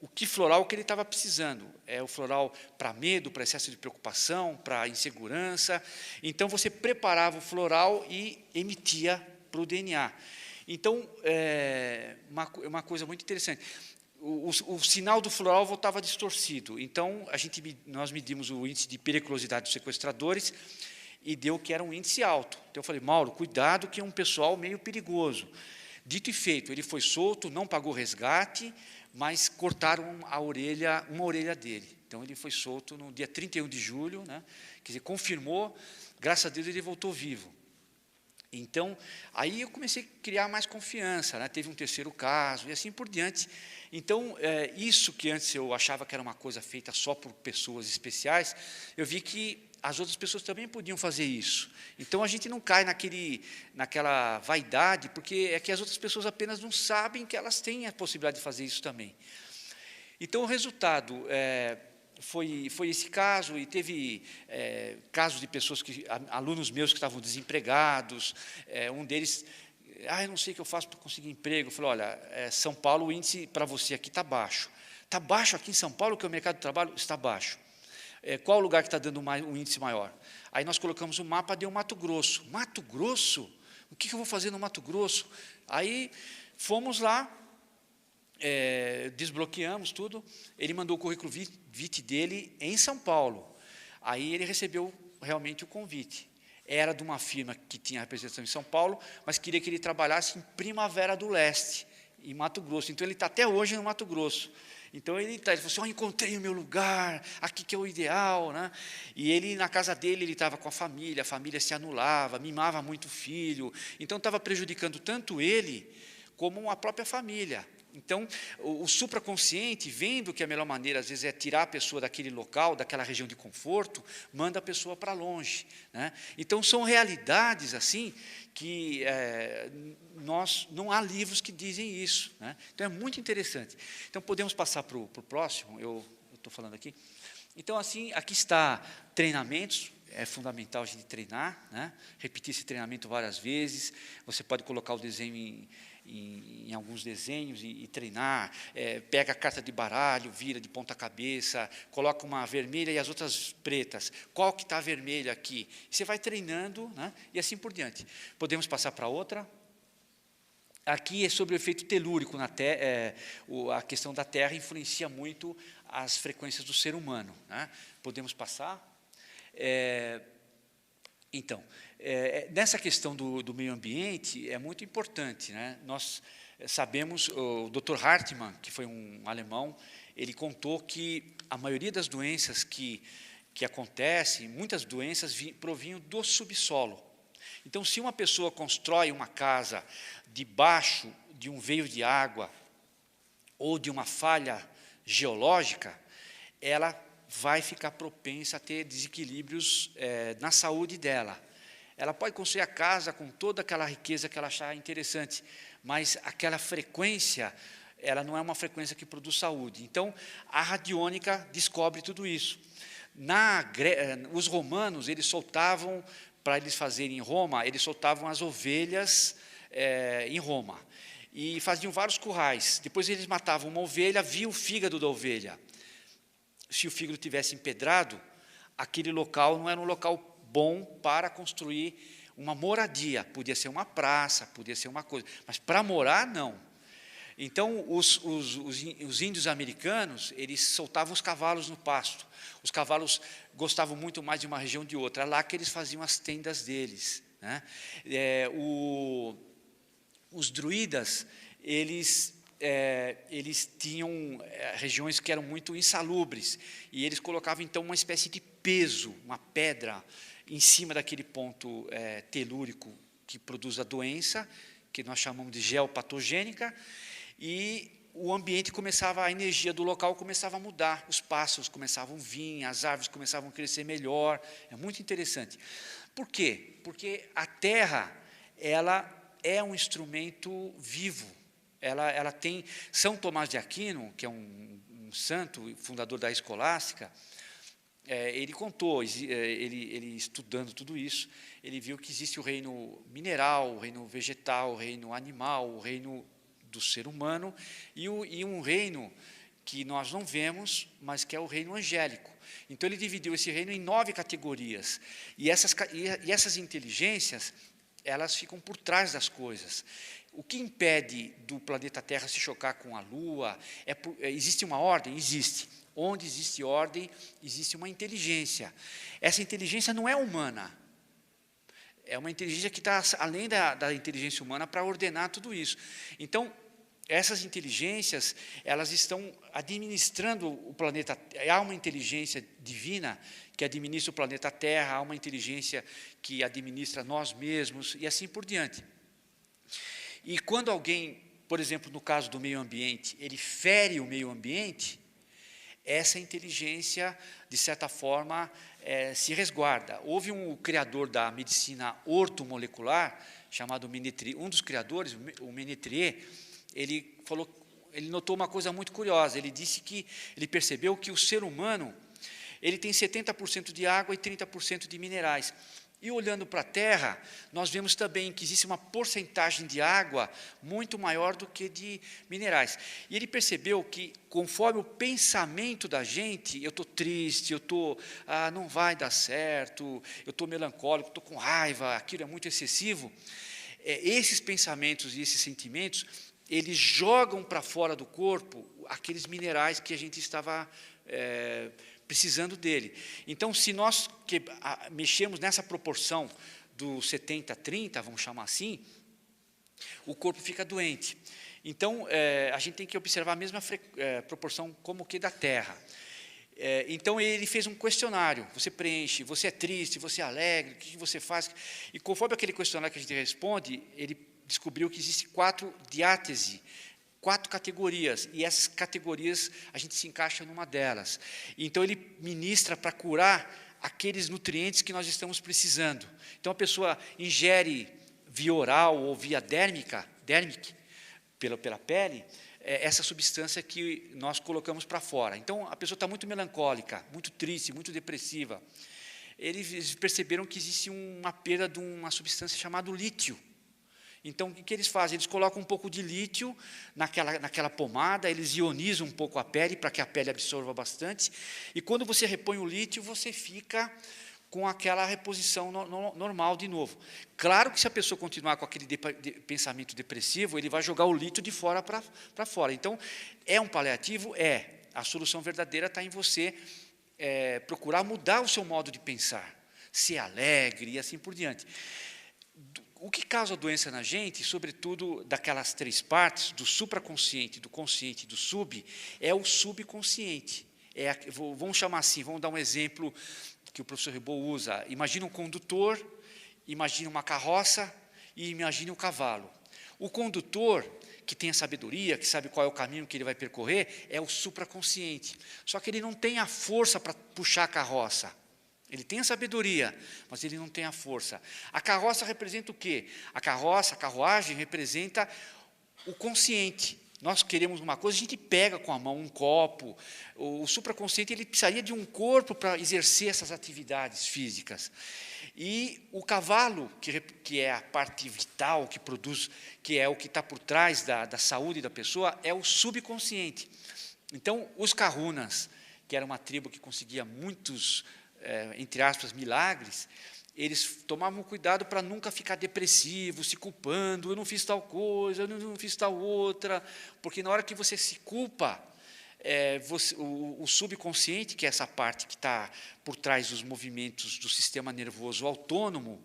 o que floral que ele estava precisando. É o floral para medo, para excesso de preocupação, para insegurança. Então, você preparava o floral e emitia para o DNA. Então, uma coisa muito interessante. O sinal do floral voltava distorcido. Então, nós medimos o índice de periculosidade dos sequestradores e deu que era um índice alto. Então, eu falei, Mauro, cuidado que é um pessoal meio perigoso. Dito e feito, ele foi solto, não pagou resgate, mas cortaram uma orelha dele. Então, ele foi solto no dia 31 de julho, né? Quer dizer, confirmou, graças a Deus ele voltou vivo. Então, aí eu comecei a criar mais confiança, né? Teve um terceiro caso, e assim por diante. Então, isso que antes eu achava que era uma coisa feita só por pessoas especiais, eu vi que as outras pessoas também podiam fazer isso. Então, a gente não cai naquela vaidade, porque é que as outras pessoas apenas não sabem que elas têm a possibilidade de fazer isso também. Então, o resultado foi esse caso, e teve casos de pessoas, alunos meus que estavam desempregados, um deles, eu não sei o que eu faço para conseguir emprego. Eu falei, olha, São Paulo, o índice para você aqui está baixo. Está baixo aqui em São Paulo, que é o mercado de trabalho? Está baixo. Qual o lugar que está dando um índice maior? Aí nós colocamos o mapa, deu Mato Grosso. Mato Grosso? O que eu vou fazer no Mato Grosso? Aí fomos lá, desbloqueamos tudo, ele mandou o currículo vitae dele em São Paulo. Aí ele recebeu realmente o convite. Era de uma firma que tinha representação em São Paulo, mas queria que ele trabalhasse em Primavera do Leste, em Mato Grosso. Então, ele está até hoje no Mato Grosso. Então, ele falou assim, encontrei o meu lugar, aqui que é o ideal, né? E ele, na casa dele, ele estava com a família se anulava, mimava muito o filho, então estava prejudicando tanto ele, como a própria família. Então, o supraconsciente, vendo que a melhor maneira, às vezes, é tirar a pessoa daquele local, daquela região de conforto, manda a pessoa para longe, né? Então, são realidades assim que não há livros que dizem isso, né? Então, é muito interessante. Então, podemos passar para o próximo, eu estou falando aqui. Então, assim, aqui está treinamentos. É fundamental a gente treinar, né? Repetir esse treinamento várias vezes. Você pode colocar o desenho em alguns desenhos e treinar, pega a carta de baralho, vira de ponta cabeça, coloca uma vermelha e as outras pretas, qual que está vermelha aqui? E você vai treinando, né? E assim por diante. Podemos passar para outra? Aqui é sobre o efeito telúrico na Terra, a questão da Terra influencia muito as frequências do ser humano, né? Podemos passar? Então, nessa questão do meio ambiente, é muito importante, né? Nós sabemos, o Dr. Hartmann, que foi um alemão, ele contou que a maioria das doenças que acontecem, muitas doenças provinham do subsolo. Então, se uma pessoa constrói uma casa debaixo de um veio de água ou de uma falha geológica, ela vai ficar propensa a ter desequilíbrios na saúde dela. Ela pode construir a casa com toda aquela riqueza que ela achar interessante, mas aquela frequência, ela não é uma frequência que produz saúde. Então, a radiônica descobre tudo isso. Os romanos, eles soltavam, para eles fazerem em Roma, eles soltavam as ovelhas em Roma, e faziam vários currais. Depois eles matavam uma ovelha, via o fígado da ovelha. Se o fígado tivesse empedrado, aquele local não era um local bom para construir uma moradia. Podia ser uma praça, podia ser uma coisa, mas para morar, não. Então, os índios americanos, eles soltavam os cavalos no pasto. Os cavalos gostavam muito mais de uma região de outra. É lá que eles faziam as tendas deles, né? Os druidas, eles tinham regiões que eram muito insalubres, e eles colocavam, então, uma espécie de peso, uma pedra, em cima daquele ponto telúrico que produz a doença, que nós chamamos de geopatogênica, e o ambiente começava, a energia do local começava a mudar, os pássaros começavam a vir, as árvores começavam a crescer melhor, é muito interessante. Por quê? Porque a terra, ela é um instrumento vivo, ela tem, São Tomás de Aquino, que é um santo, fundador da escolástica, ele contou, ele estudando tudo isso, ele viu que existe o reino mineral, o reino vegetal, o reino animal, o reino do ser humano e um reino que nós não vemos, mas que é o reino angélico. Então, ele dividiu esse reino em 9 categorias. E essas inteligências, elas ficam por trás das coisas. O que impede do planeta Terra se chocar com a Lua? Existe uma ordem? Existe. Onde existe ordem, existe uma inteligência. Essa inteligência não é humana. É uma inteligência que está além da inteligência humana para ordenar tudo isso. Então, essas inteligências, elas estão administrando o planeta. Há uma inteligência divina que administra o planeta Terra, há uma inteligência que administra nós mesmos, e assim por diante. E quando alguém, por exemplo, no caso do meio ambiente, ele fere o meio ambiente, essa inteligência, de certa forma, se resguarda. Houve um criador da medicina ortomolecular, chamado Ménétrier, um dos criadores, o Ménétrier, ele notou uma coisa muito curiosa. Ele disse que ele percebeu que o ser humano ele tem 70% de água e 30% de minerais. E olhando para a Terra, nós vemos também que existe uma porcentagem de água muito maior do que de minerais. E ele percebeu que, conforme o pensamento da gente, eu estou triste, não vai dar certo, eu estou melancólico, estou com raiva, aquilo é muito excessivo, esses pensamentos e esses sentimentos, eles jogam para fora do corpo aqueles minerais que a gente estava precisando dele. Então, se nós mexemos nessa proporção do 70-30, vamos chamar assim, o corpo fica doente. Então, a gente tem que observar a mesma proporção como que da Terra. Então, ele fez um questionário, você preenche, você é triste, você é alegre, o que você faz? E conforme aquele questionário que a gente responde, ele descobriu que existe 4 diátese, 4 categorias, e essas categorias a gente se encaixa numa delas. Então, ele ministra para curar aqueles nutrientes que nós estamos precisando. Então, a pessoa ingere via oral ou via dérmica, pela pele, essa substância que nós colocamos para fora. Então, a pessoa está muito melancólica, muito triste, muito depressiva. Eles perceberam que existe uma perda de uma substância chamada lítio. Então, o que eles fazem? Eles colocam um pouco de lítio naquela pomada, eles ionizam um pouco a pele, para que a pele absorva bastante, e quando você repõe o lítio, você fica com aquela reposição normal de novo. Claro que, se a pessoa continuar com aquele pensamento depressivo, ele vai jogar o lítio de fora para fora. Então, é um paliativo? É. A solução verdadeira está em você procurar mudar o seu modo de pensar, ser alegre e assim por diante. O que causa a doença na gente, sobretudo daquelas 3 partes, do supraconsciente, do consciente e do sub, é o subconsciente. Vamos chamar assim, vamos dar um exemplo que o professor Ribot usa. Imagina um condutor, imagina uma carroça e imagine um cavalo. O condutor, que tem a sabedoria, que sabe qual é o caminho que ele vai percorrer, é o supraconsciente. Só que ele não tem a força para puxar a carroça. Ele tem a sabedoria, mas ele não tem a força. A carroça representa o quê? A carruagem representa o consciente. Nós queremos uma coisa, a gente pega com a mão um copo. O supraconsciente, ele precisaria de um corpo para exercer essas atividades físicas. E o cavalo, que é a parte vital, que produz, que é o que está por trás da saúde da pessoa, é o subconsciente. Então, os Kahunas, que era uma tribo que conseguia muitos, entre aspas, milagres, eles tomavam cuidado para nunca ficar depressivo, se culpando, eu não fiz tal coisa, eu não fiz tal outra, porque na hora que você se culpa, o subconsciente, que é essa parte que está por trás dos movimentos do sistema nervoso autônomo,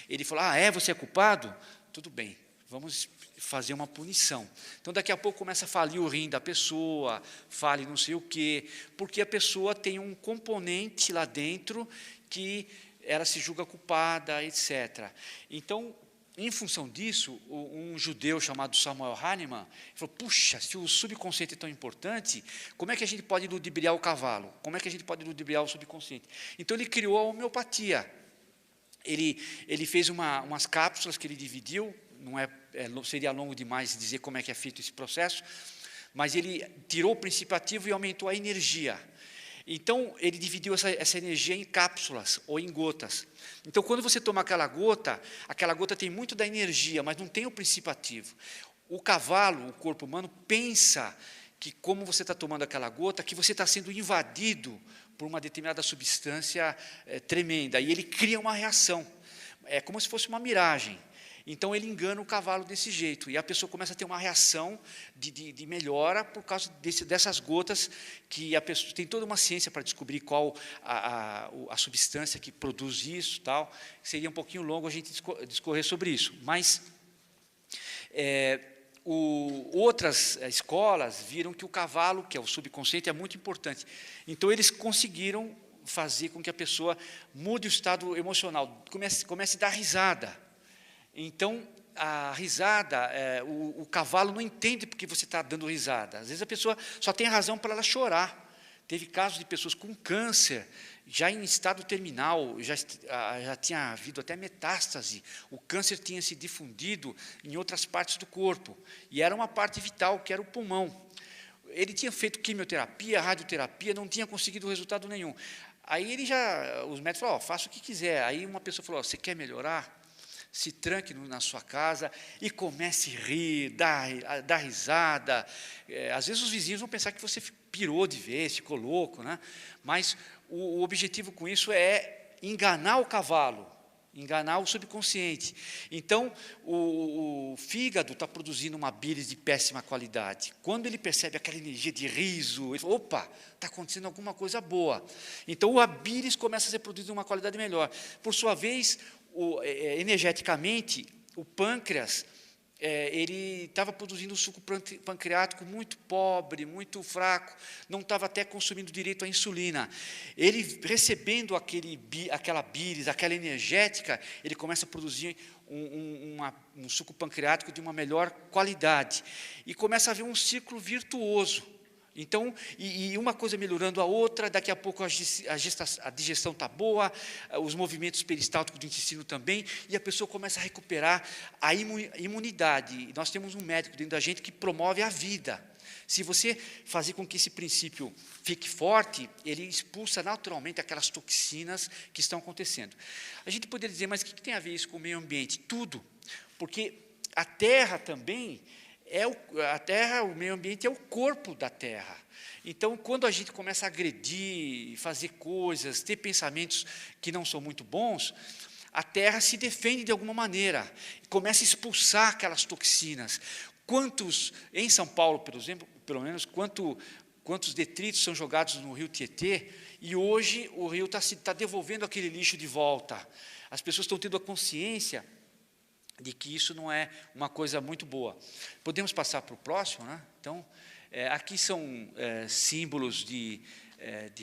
ele fala, você é culpado? Tudo bem, vamos fazer uma punição. Então, daqui a pouco começa a falir o rim da pessoa, fale não sei o quê, porque a pessoa tem um componente lá dentro que ela se julga culpada, etc. Então, em função disso, um judeu chamado Samuel Hahnemann falou, puxa, se o subconsciente é tão importante, como é que a gente pode ludibriar o cavalo? Como é que a gente pode ludibriar o subconsciente? Então, ele criou a homeopatia. Ele fez umas cápsulas que ele dividiu, seria longo demais dizer como é que é feito esse processo, mas ele tirou o princípio ativo e aumentou a energia. Então, ele dividiu essa energia em cápsulas ou em gotas. Então, quando você toma aquela gota tem muito da energia, mas não tem o princípio ativo. O cavalo, o corpo humano, pensa que, como você está tomando aquela gota, que você está sendo invadido por uma determinada substância tremenda, e ele cria uma reação. É como se fosse uma miragem. Então, ele engana o cavalo desse jeito, e a pessoa começa a ter uma reação de melhora por causa dessas gotas, que a pessoa tem toda uma ciência para descobrir qual a substância que produz isso, tal. Seria um pouquinho longo a gente discorrer sobre isso, mas outras escolas viram que o cavalo, que é o subconsciente, é muito importante. Então, eles conseguiram fazer com que a pessoa mude o estado emocional, comece a dar risada. Então, a risada, o cavalo não entende porque você está dando risada. Às vezes a pessoa só tem razão para ela chorar. Teve casos de pessoas com câncer, já em estado terminal, já tinha havido até metástase. O câncer tinha se difundido em outras partes do corpo. E era uma parte vital, que era o pulmão. Ele tinha feito quimioterapia, radioterapia, não tinha conseguido resultado nenhum. Aí os médicos falaram, faça o que quiser. Aí uma pessoa falou, você quer melhorar? Se tranque na sua casa e comece a rir, dar risada. Às vezes os vizinhos vão pensar que você pirou de vez, ficou louco, né? Mas o objetivo com isso é enganar o cavalo, enganar o subconsciente. Então, o fígado está produzindo uma bílis de péssima qualidade. Quando ele percebe aquela energia de riso, ele fala, opa, está acontecendo alguma coisa boa. Então, a bílis começa a ser produzida de uma qualidade melhor. Por sua vez, energeticamente, o pâncreas, ele estava produzindo um suco pancreático muito pobre, muito fraco, não estava até consumindo direito a insulina. Ele, recebendo aquela bílis, aquela energética, ele começa a produzir um suco pancreático de uma melhor qualidade. E começa a haver um ciclo virtuoso. Então, e uma coisa melhorando a outra, daqui a pouco a digestão está boa, os movimentos peristálticos do intestino também, e a pessoa começa a recuperar a imunidade. E nós temos um médico dentro da gente que promove a vida. Se você fazer com que esse princípio fique forte, ele expulsa naturalmente aquelas toxinas que estão acontecendo. A gente poderia dizer, mas o que tem a ver isso com o meio ambiente? Tudo, porque a Terra também... o meio ambiente é o corpo da Terra. Então, quando a gente começa a agredir, fazer coisas, ter pensamentos que não são muito bons, a Terra se defende de alguma maneira, começa a expulsar aquelas toxinas. Em São Paulo, por exemplo, pelo menos, quantos detritos são jogados no rio Tietê, e hoje o rio está devolvendo aquele lixo de volta. As pessoas estão tendo a consciência de que isso não é uma coisa muito boa. Podemos passar para o próximo, né? Então, aqui são símbolos de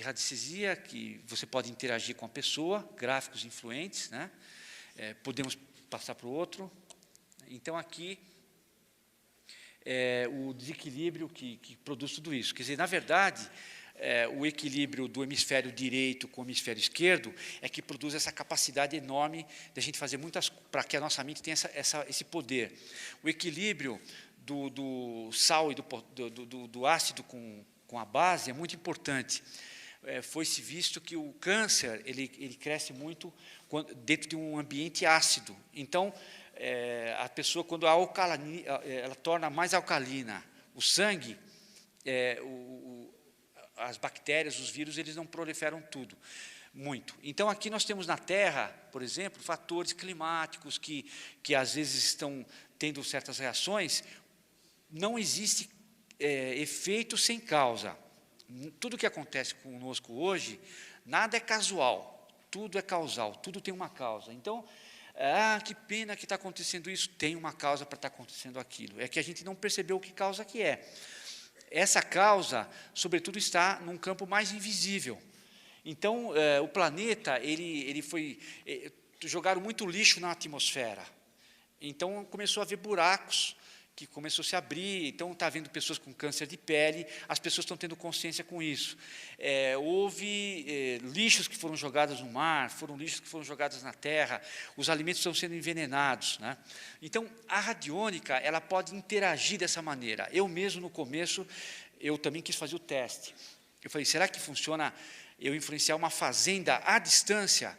radiestesia, que você pode interagir com a pessoa, gráficos influentes, né? Podemos passar para o outro. Então, aqui o desequilíbrio que produz tudo isso. Quer dizer, na verdade, o equilíbrio do hemisfério direito com o hemisfério esquerdo é que produz essa capacidade enorme de a gente fazer para que a nossa mente tenha esse poder. O equilíbrio do sal e do ácido com a base é muito importante. Foi-se visto que o câncer ele cresce muito dentro de um ambiente ácido. Então, a pessoa, quando ela torna mais alcalina o sangue, as bactérias, os vírus, eles não proliferam muito. Então, aqui nós temos na Terra, por exemplo, fatores climáticos que às vezes estão tendo certas reações. Não existe efeito sem causa. Tudo que acontece conosco hoje, nada é casual, tudo é causal, tudo tem uma causa. Então, Ah, que pena que está acontecendo isso. Tem uma causa para estar acontecendo aquilo. É que a gente não percebeu que causa que é. Essa causa, sobretudo, está num campo mais invisível. Então, o planeta, jogaram muito lixo na atmosfera. Então, começou a haver buracos, que começou a se abrir, então está havendo pessoas com câncer de pele, as pessoas estão tendo consciência com isso. Houve lixos que foram jogados no mar, foram lixos que foram jogados na terra, os alimentos estão sendo envenenados, né? Então, a radiônica, ela pode interagir dessa maneira. Eu mesmo, no começo, eu também quis fazer o teste. Eu falei, será que funciona eu influenciar uma fazenda à distância?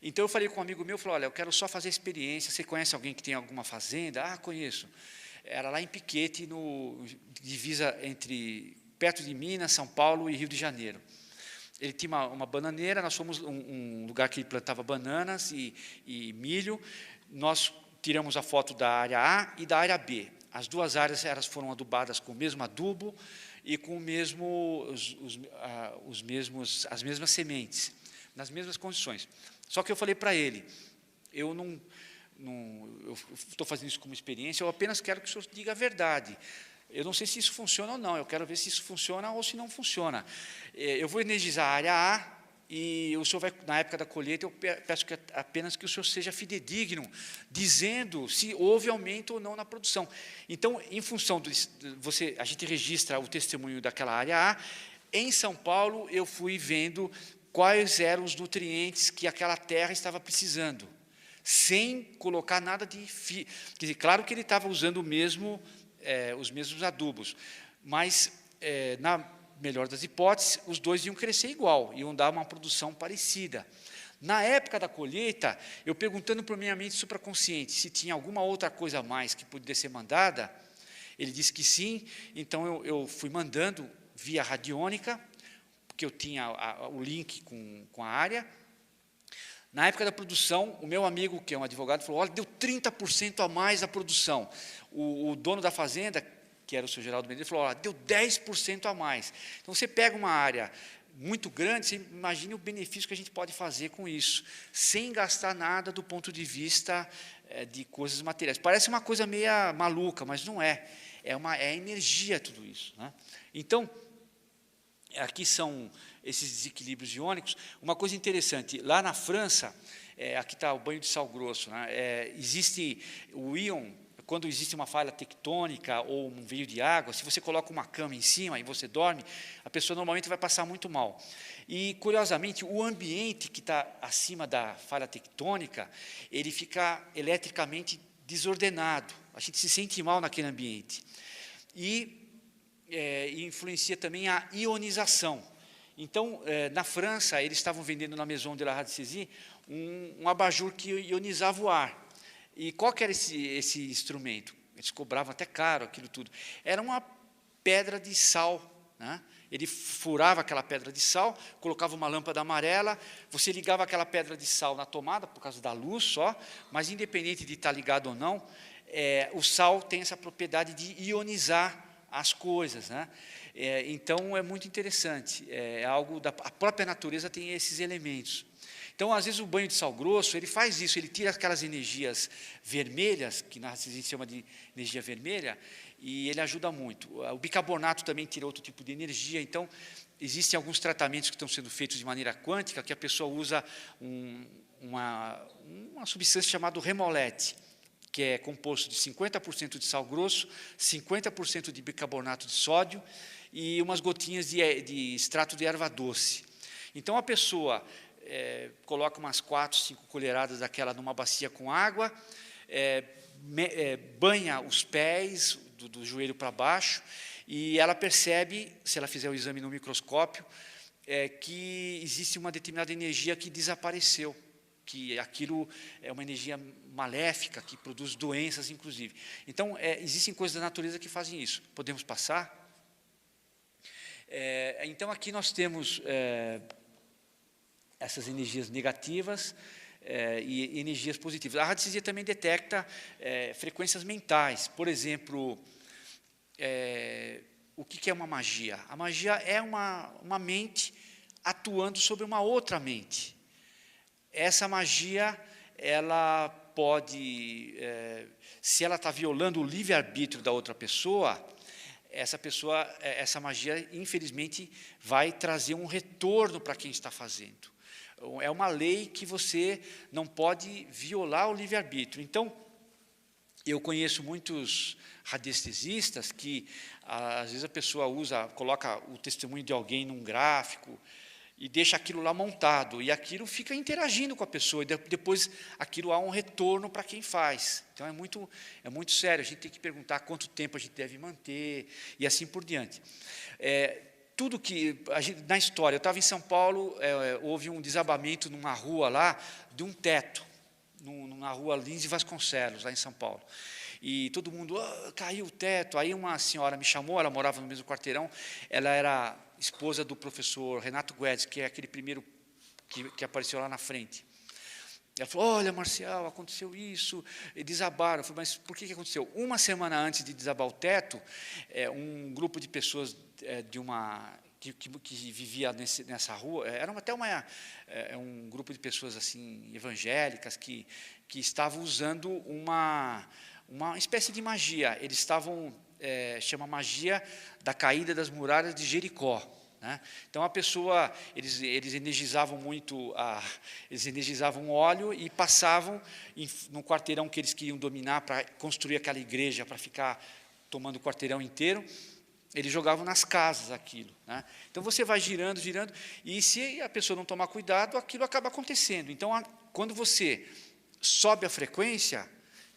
Então, eu falei com um amigo meu, falei, olha, eu quero só fazer experiência, você conhece alguém que tem alguma fazenda? Ah, conheço. Era lá em Piquete, divisa perto de Minas, São Paulo e Rio de Janeiro. Ele tinha uma bananeira, nós fomos um lugar que ele plantava bananas e milho, nós tiramos a foto da área A e da área B. As duas áreas elas foram adubadas com o mesmo adubo e com as mesmas sementes, nas mesmas condições. Só que eu falei para ele, eu estou fazendo isso como experiência, eu apenas quero que o senhor diga a verdade. Eu não sei se isso funciona ou não, eu quero ver se isso funciona ou se não funciona. Eu vou energizar a área A e o senhor vai, na época da colheita, eu peço apenas que o senhor seja fidedigno, dizendo se houve aumento ou não na produção. Então, em função a gente registra o testemunho daquela área A. Em São Paulo, eu fui vendo quais eram os nutrientes que aquela terra estava precisando, sem colocar nada de... Quer dizer, claro que ele estava usando os mesmos adubos, mas, na melhor das hipóteses, os dois iam crescer igual, iam dar uma produção parecida. Na época da colheita, eu perguntando para a minha mente supraconsciente se tinha alguma outra coisa a mais que poderia ser mandada, ele disse que sim, então eu fui mandando via radiônica, porque eu tinha o link com a área. Na época da produção, o meu amigo, que é um advogado, falou, olha, deu 30% a mais a produção. O dono da fazenda, que era o seu Geraldo Mendes, falou, olha, deu 10% a mais. Então, você pega uma área muito grande, você imagine o benefício que a gente pode fazer com isso, sem gastar nada do ponto de vista de coisas materiais. Parece uma coisa meio maluca, mas não é. É energia tudo isso, né? Então, aqui são esses desequilíbrios iônicos. Uma coisa interessante, lá na França, aqui está o banho de sal grosso, né? Existe o íon, quando existe uma falha tectônica ou um veio de água, se você coloca uma cama em cima e você dorme, a pessoa normalmente vai passar muito mal. E, curiosamente, o ambiente que está acima da falha tectônica, ele fica eletricamente desordenado. A gente se sente mal naquele ambiente. E influencia também a ionização. Então, na França, eles estavam vendendo na Maison de la Radiestesie um abajur que ionizava o ar. E qual que era esse instrumento? Eles cobravam até caro aquilo tudo. Era uma pedra de sal, né? Ele furava aquela pedra de sal, colocava uma lâmpada amarela, você ligava aquela pedra de sal na tomada, por causa da luz só, mas independente de estar ligado ou não, o sal tem essa propriedade de ionizar as coisas, né? Então, é muito interessante, a própria natureza tem esses elementos. Então, às vezes, o banho de sal grosso, ele faz isso, ele tira aquelas energias vermelhas, que na radiestesia se chama de energia vermelha, e ele ajuda muito. O bicarbonato também tira outro tipo de energia, então, existem alguns tratamentos que estão sendo feitos de maneira quântica, que a pessoa usa uma substância chamada remolete, que é composto de 50% de sal grosso, 50% de bicarbonato de sódio e umas gotinhas de extrato de erva doce. Então, a pessoa coloca umas 4, 5 colheradas daquela numa bacia com água, banha os pés, do joelho para baixo, e ela percebe, se ela fizer o exame no microscópio, que existe uma determinada energia que desapareceu, que aquilo é uma energia maléfica, que produz doenças, inclusive. Então, existem coisas da natureza que fazem isso. Podemos passar? Então, aqui nós temos essas energias negativas e energias positivas. A radiestesia também detecta frequências mentais. Por exemplo, o que é uma magia? A magia é uma mente atuando sobre uma outra mente. Essa magia ela pode, se ela está violando o livre-arbítrio da outra pessoa, essa magia, infelizmente, vai trazer um retorno para quem está fazendo. É uma lei que você não pode violar o livre-arbítrio. Então, eu conheço muitos radiestesistas que, às vezes, a pessoa coloca o testemunho de alguém num gráfico e deixa aquilo lá montado, e aquilo fica interagindo com a pessoa, e depois aquilo há um retorno para quem faz. Então, é muito sério, a gente tem que perguntar quanto tempo a gente deve manter, e assim por diante. Tudo que, na história, eu estava em São Paulo, houve um desabamento numa rua lá, de um teto, na rua Lins e Vasconcelos, lá em São Paulo. E todo mundo, caiu o teto. Aí uma senhora me chamou, ela morava no mesmo quarteirão, ela era esposa do professor Renato Guedes, que é aquele primeiro que apareceu lá na frente. Ela falou, olha, Marcial, aconteceu isso, e desabaram. Eu falei, mas por que aconteceu? Uma semana antes de desabar o teto, um grupo de pessoas que vivia nessa rua, era até um grupo de pessoas assim evangélicas que estavam usando uma espécie de magia. Eles estavam, chama magia da caída das muralhas de Jericó. Né? Então, a pessoa, eles energizavam muito, eles energizavam óleo e passavam no quarteirão que eles queriam dominar para construir aquela igreja, para ficar tomando o quarteirão inteiro. Eles jogavam nas casas aquilo. Né? Então, você vai girando, girando, e se a pessoa não tomar cuidado, aquilo acaba acontecendo. Então, quando você sobe a frequência,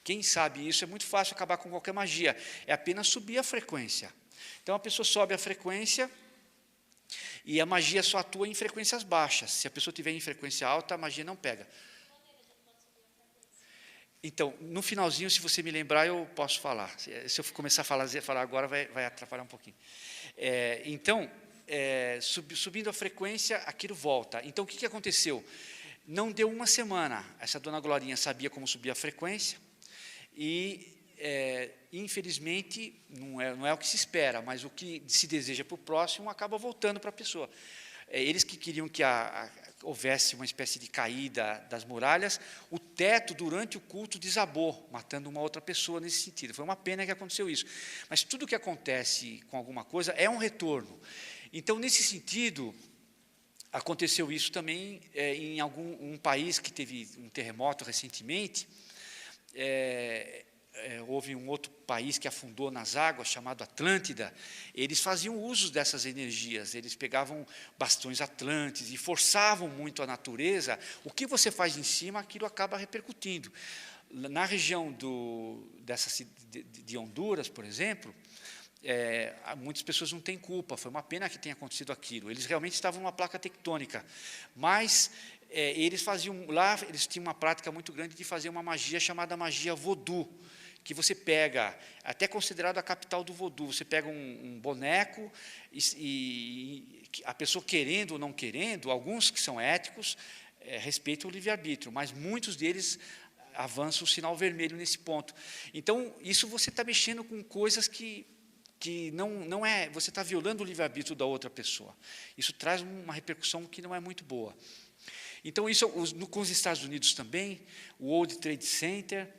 quem sabe isso, é muito fácil acabar com qualquer magia. É apenas subir a frequência. Então, a pessoa sobe a frequência e a magia só atua em frequências baixas. Se a pessoa estiver em frequência alta, a magia não pega. Então, no finalzinho, se você me lembrar, eu posso falar. Se eu começar a falar agora, vai atrapalhar um pouquinho. Subindo a frequência, aquilo volta. Então, o que aconteceu? Não deu uma semana. Essa dona Glorinha sabia como subir a frequência e, infelizmente, não é o que se espera, mas o que se deseja para o próximo acaba voltando para a pessoa. Eles que queriam que houvesse uma espécie de caída das muralhas, o teto, durante o culto, desabou, matando uma outra pessoa nesse sentido. Foi uma pena que aconteceu isso. Mas tudo que acontece com alguma coisa é um retorno. Então, nesse sentido, aconteceu isso também em um país que teve um terremoto recentemente. Houve um outro país que afundou nas águas, chamado Atlântida. Eles faziam uso dessas energias, eles pegavam bastões atlantes e forçavam muito a natureza. O que você faz em cima, aquilo acaba repercutindo. Na região de Honduras, por exemplo, muitas pessoas não têm culpa, foi uma pena que tenha acontecido aquilo. Eles realmente estavam numa placa tectônica, mas eles tinham uma prática muito grande de fazer uma magia chamada magia voodoo, que você pega, até considerado a capital do voodoo, você pega um boneco e a pessoa querendo ou não querendo, alguns que são éticos, respeitam o livre-arbítrio, mas muitos deles avançam o sinal vermelho nesse ponto. Então, isso você está mexendo com coisas que não é, você está violando o livre-arbítrio da outra pessoa. Isso traz uma repercussão que não é muito boa. Então, isso com os Estados Unidos também, o World Trade Center,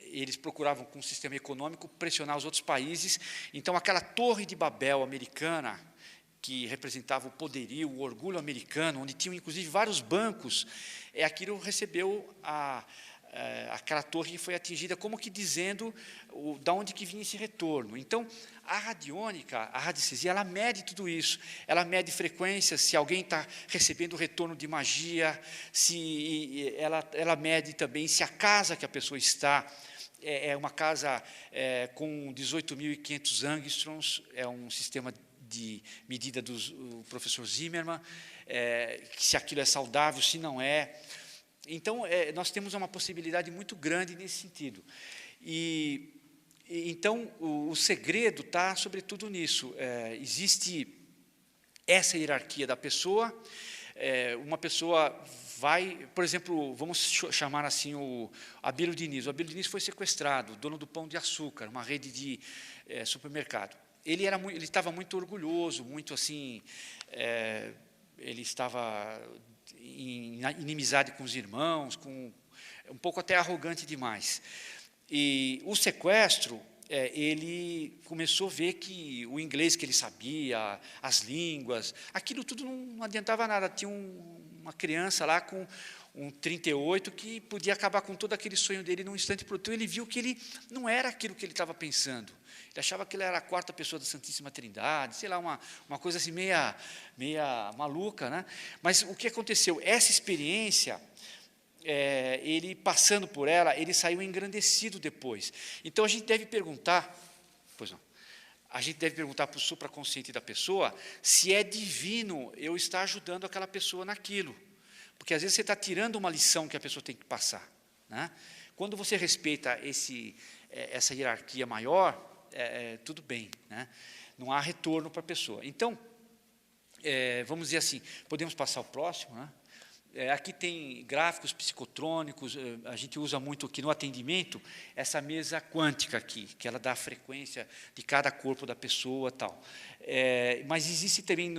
eles procuravam, com o sistema econômico, pressionar os outros países. Então, aquela torre de Babel americana, que representava o poderio, o orgulho americano, onde tinham, inclusive, vários bancos, aquilo recebeu aquela torre foi atingida, como que dizendo da onde que vinha esse retorno. Então, a radiônica, a radiestesia, ela mede tudo isso. Ela mede frequências, se alguém está recebendo retorno de magia, se ela mede também se a casa que a pessoa está é uma casa com 18.500 angstroms, é um sistema de medida do professor Zimmermann, se aquilo é saudável, se não é. Então, nós temos uma possibilidade muito grande nesse sentido. Então, o segredo está, sobretudo, nisso. Existe essa hierarquia da pessoa. Uma pessoa vai, por exemplo, vamos chamar assim o Abílio Diniz. O Abílio Diniz foi sequestrado, dono do Pão de Açúcar, uma rede de supermercado. Ele estava muito orgulhoso, muito assim, ele estava em inimizade com os irmãos, um pouco até arrogante demais. E o sequestro, ele começou a ver que o inglês que ele sabia, as línguas, aquilo tudo não adiantava nada. Tinha uma criança lá com um 38 que podia acabar com todo aquele sonho dele num instante. Então ele viu que ele não era aquilo que ele estava pensando. Ele achava que ele era a quarta pessoa da Santíssima Trindade, sei lá, uma coisa assim meia maluca, né? Mas o que aconteceu? Essa experiência, ele passando por ela, ele saiu engrandecido depois. Então a gente deve perguntar, pois não, a gente deve perguntar para o supraconsciente da pessoa se é divino eu estar ajudando aquela pessoa naquilo. Porque às vezes você está tirando uma lição que a pessoa tem que passar, né? Quando você respeita essa hierarquia maior, tudo bem, né? Não há retorno para a pessoa. Então, vamos dizer assim, podemos passar ao próximo, né? Aqui tem gráficos psicotrônicos, a gente usa muito aqui no atendimento, essa mesa quântica aqui, que ela dá a frequência de cada corpo da pessoa, tal. Mas existe também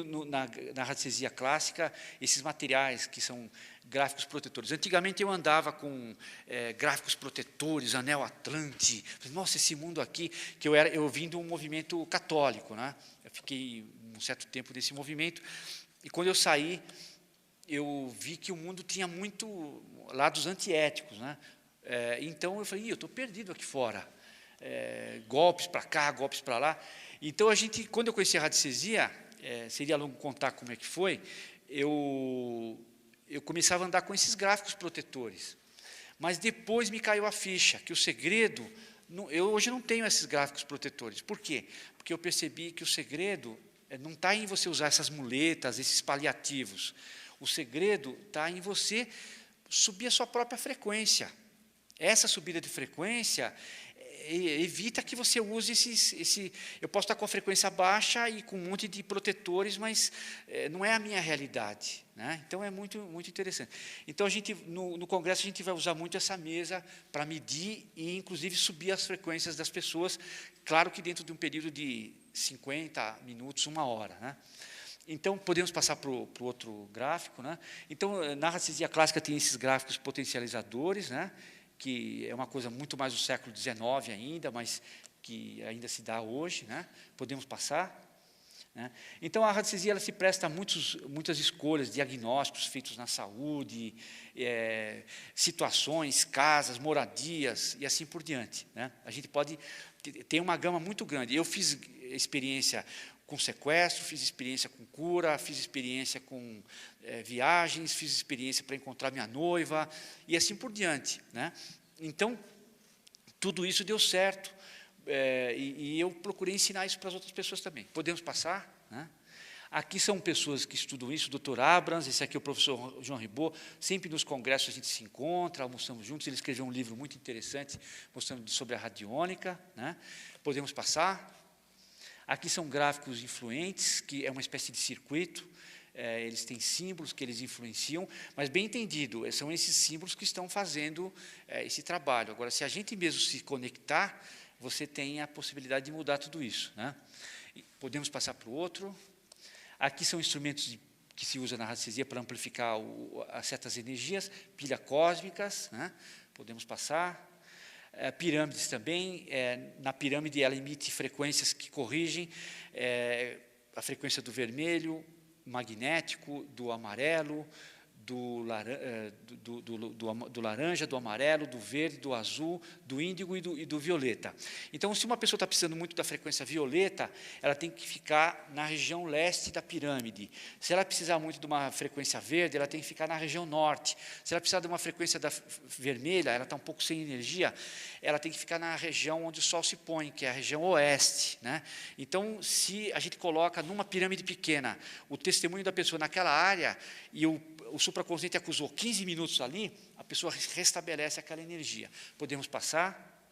na radiestesia clássica esses materiais que são gráficos protetores. Antigamente eu andava com gráficos protetores, anel Atlante, nossa, esse mundo aqui, que eu vim de um movimento católico, né? Eu fiquei um certo tempo nesse movimento, e quando eu saí, eu vi que o mundo tinha muito lados antiéticos, né? Então eu falei, eu estou perdido aqui fora, golpes para cá, golpes para lá. Então quando eu conheci a radiestesia, seria longo contar como é que foi, eu começava a andar com esses gráficos protetores, mas depois me caiu a ficha que o segredo, eu hoje não tenho esses gráficos protetores. Por quê? Porque eu percebi que o segredo não está em você usar essas muletas, esses paliativos. O segredo está em você subir a sua própria frequência. Essa subida de frequência evita que você use eu posso estar com a frequência baixa e com um monte de protetores, mas não é a minha realidade, né? Então é muito, muito interessante. Então no congresso a gente vai usar muito essa mesa para medir e inclusive subir as frequências das pessoas, claro que dentro de um período de 50 minutos, 1 hora, né? Então, podemos passar para o outro gráfico, né? Então, na radiestesia clássica tem esses gráficos potencializadores, né? Que é uma coisa muito mais do século XIX ainda, mas que ainda se dá hoje, né? Podemos passar, né? Então, a radiestesia ela se presta a muitas escolhas, diagnósticos feitos na saúde, situações, casas, moradias e assim por diante, né? A gente pode ter uma gama muito grande. Eu fiz experiência com sequestro, fiz experiência com cura, fiz experiência com viagens, fiz experiência para encontrar minha noiva, e assim por diante, né? Então, tudo isso deu certo, e eu procurei ensinar isso para as outras pessoas também. Podemos passar, né? Aqui são pessoas que estudam isso, o Dr. Abrams, esse aqui é o professor João Ribot, sempre nos congressos a gente se encontra, almoçamos juntos, ele escreveu um livro muito interessante, mostrando sobre a radiônica, né? Podemos passar. Aqui são gráficos influentes, que é uma espécie de circuito, eles têm símbolos que eles influenciam, mas bem entendido, são esses símbolos que estão fazendo esse trabalho. Agora, se a gente mesmo se conectar, você tem a possibilidade de mudar tudo isso, né? Podemos passar para o outro. Aqui são instrumentos que se usa na radiestesia para amplificar certas energias, pilhas cósmicas, né? Podemos passar. Pirâmides também, na pirâmide ela emite frequências que corrigem a frequência do vermelho, magnético, do amarelo, do laranja, do amarelo, do verde, do azul, do índigo e do violeta. Então, se uma pessoa está precisando muito da frequência violeta, ela tem que ficar na região leste da pirâmide. Se ela precisar muito de uma frequência verde, ela tem que ficar na região norte. Se ela precisar de uma frequência vermelha, ela está um pouco sem energia, ela tem que ficar na região onde o sol se põe, que é a região oeste, né? Então, se a gente coloca numa pirâmide pequena o testemunho da pessoa naquela área e o supraconsciente acusou 15 minutos ali, a pessoa restabelece aquela energia. Podemos passar?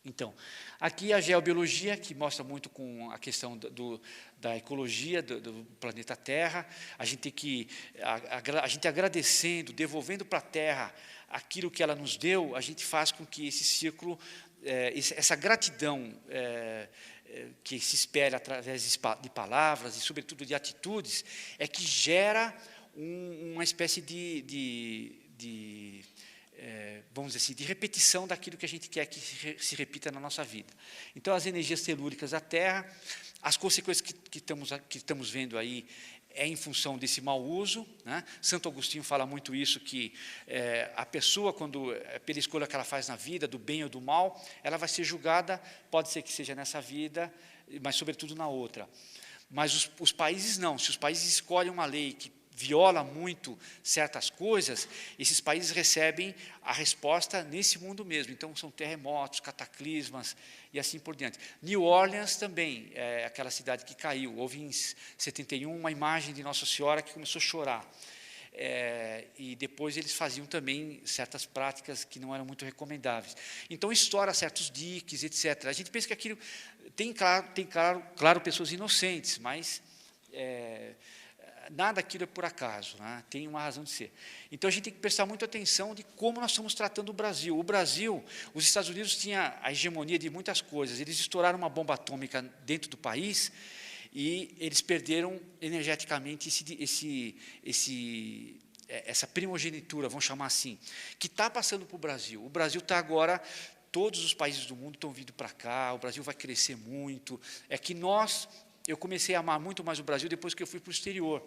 Então, aqui a geobiologia, que mostra muito com a questão da ecologia do planeta Terra. A gente agradecendo, devolvendo para a Terra aquilo que ela nos deu, a gente faz com que esse círculo, essa gratidão que se espelha através de palavras e, sobretudo, de atitudes, é que gera uma espécie vamos dizer assim, de repetição daquilo que a gente quer que se repita na nossa vida. Então, as energias telúricas da Terra, as consequências que estamos vendo aí é em função desse mau uso, né? Santo Agostinho fala muito isso, que a pessoa, quando, pela escolha que ela faz na vida, do bem ou do mal, ela vai ser julgada, pode ser que seja nessa vida, mas, sobretudo, na outra. Mas os países não. Se os países escolhem uma lei que viola muito certas coisas, esses países recebem a resposta nesse mundo mesmo. Então, são terremotos, cataclismas e assim por diante. New Orleans também, é aquela cidade que caiu. Houve em 71 uma imagem de Nossa Senhora que começou a chorar. E depois eles faziam também certas práticas que não eram muito recomendáveis. Então, estoura certos diques, etc. A gente pensa que aquilo... Tem, claro, pessoas inocentes, mas... nada daquilo é por acaso, né? Tem uma razão de ser. Então, a gente tem que prestar muita atenção de como nós estamos tratando o Brasil. O Brasil, os Estados Unidos tinham a hegemonia de muitas coisas. Eles estouraram uma bomba atômica dentro do país e eles perderam energeticamente essa primogenitura, vamos chamar assim, que está passando para o Brasil. O Brasil está agora... Todos os países do mundo estão vindo para cá, o Brasil vai crescer muito. É que eu comecei a amar muito mais o Brasil depois que eu fui para o exterior.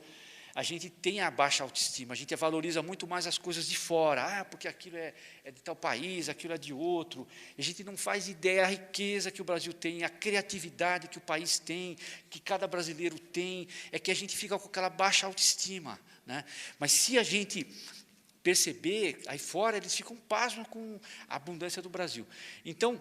A gente tem a baixa autoestima, a gente valoriza muito mais as coisas de fora. Porque aquilo é de tal país, aquilo é de outro. A gente não faz ideia da riqueza que o Brasil tem, a criatividade que o país tem, que cada brasileiro tem. É que a gente fica com aquela baixa autoestima, né? Mas se a gente... perceber, aí fora eles ficam pasmos com a abundância do Brasil. Então,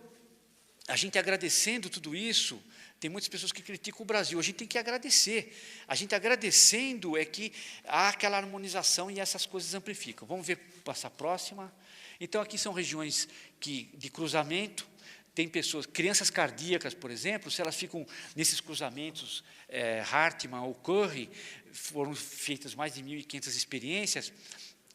a gente agradecendo tudo isso, tem muitas pessoas que criticam o Brasil, a gente tem que agradecer. A gente agradecendo é que há aquela harmonização e essas coisas amplificam. Vamos ver, passar a próxima. Então, aqui são regiões de cruzamento, tem pessoas, crianças cardíacas, por exemplo, se elas ficam nesses cruzamentos, Hartmann ou Curry, foram feitas mais de 1.500 experiências,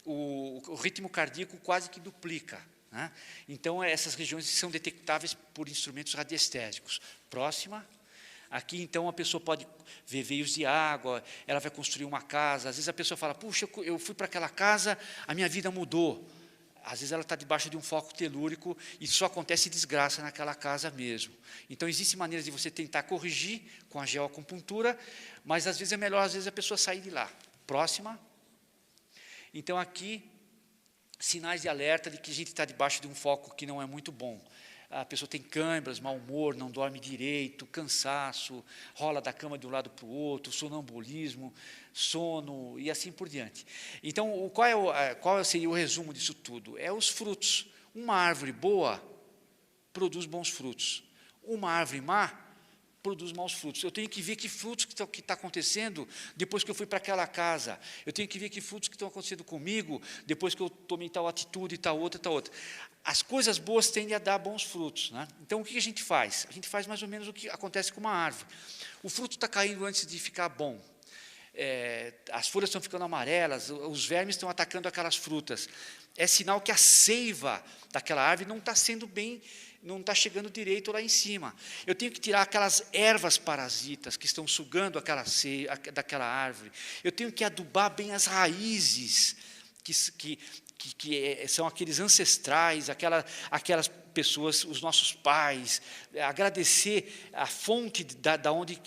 o ritmo cardíaco quase que duplica, né? Então, essas regiões são detectáveis por instrumentos radiestésicos. Próxima. Aqui, então, a pessoa pode ver veios de água, ela vai construir uma casa. Às vezes, a pessoa fala, puxa, eu fui para aquela casa, a minha vida mudou. Às vezes, ela está debaixo de um foco telúrico e só acontece desgraça naquela casa mesmo. Então, existem maneiras de você tentar corrigir com a geoacupuntura, mas, às vezes, é melhor, a pessoa sair de lá. Próxima. Então, aqui, sinais de alerta de que a gente está debaixo de um foco que não é muito bom. A pessoa tem câimbras, mau humor, não dorme direito, cansaço, rola da cama de um lado para o outro, sonambulismo, sono e assim por diante. Então, qual seria o resumo disso tudo? É os frutos. Uma árvore boa produz bons frutos. Uma árvore má produz maus frutos. Eu tenho que ver que frutos que está acontecendo depois que eu fui para aquela casa. Eu tenho que ver que frutos que estão acontecendo comigo depois que eu tomei tal atitude, tal outra, tal outra. As coisas boas tendem a dar bons frutos, né? Então, o que a gente faz? A gente faz mais ou menos o que acontece com uma árvore. O fruto está caindo antes de ficar bom. As folhas estão ficando amarelas, os vermes estão atacando aquelas frutas. É sinal que a seiva daquela árvore não está sendo bem, não está chegando direito lá em cima. Eu tenho que tirar aquelas ervas parasitas que estão sugando daquela árvore. Eu tenho que adubar bem as raízes, que são aqueles ancestrais, aquelas pessoas, os nossos pais. Agradecer a fonte da onde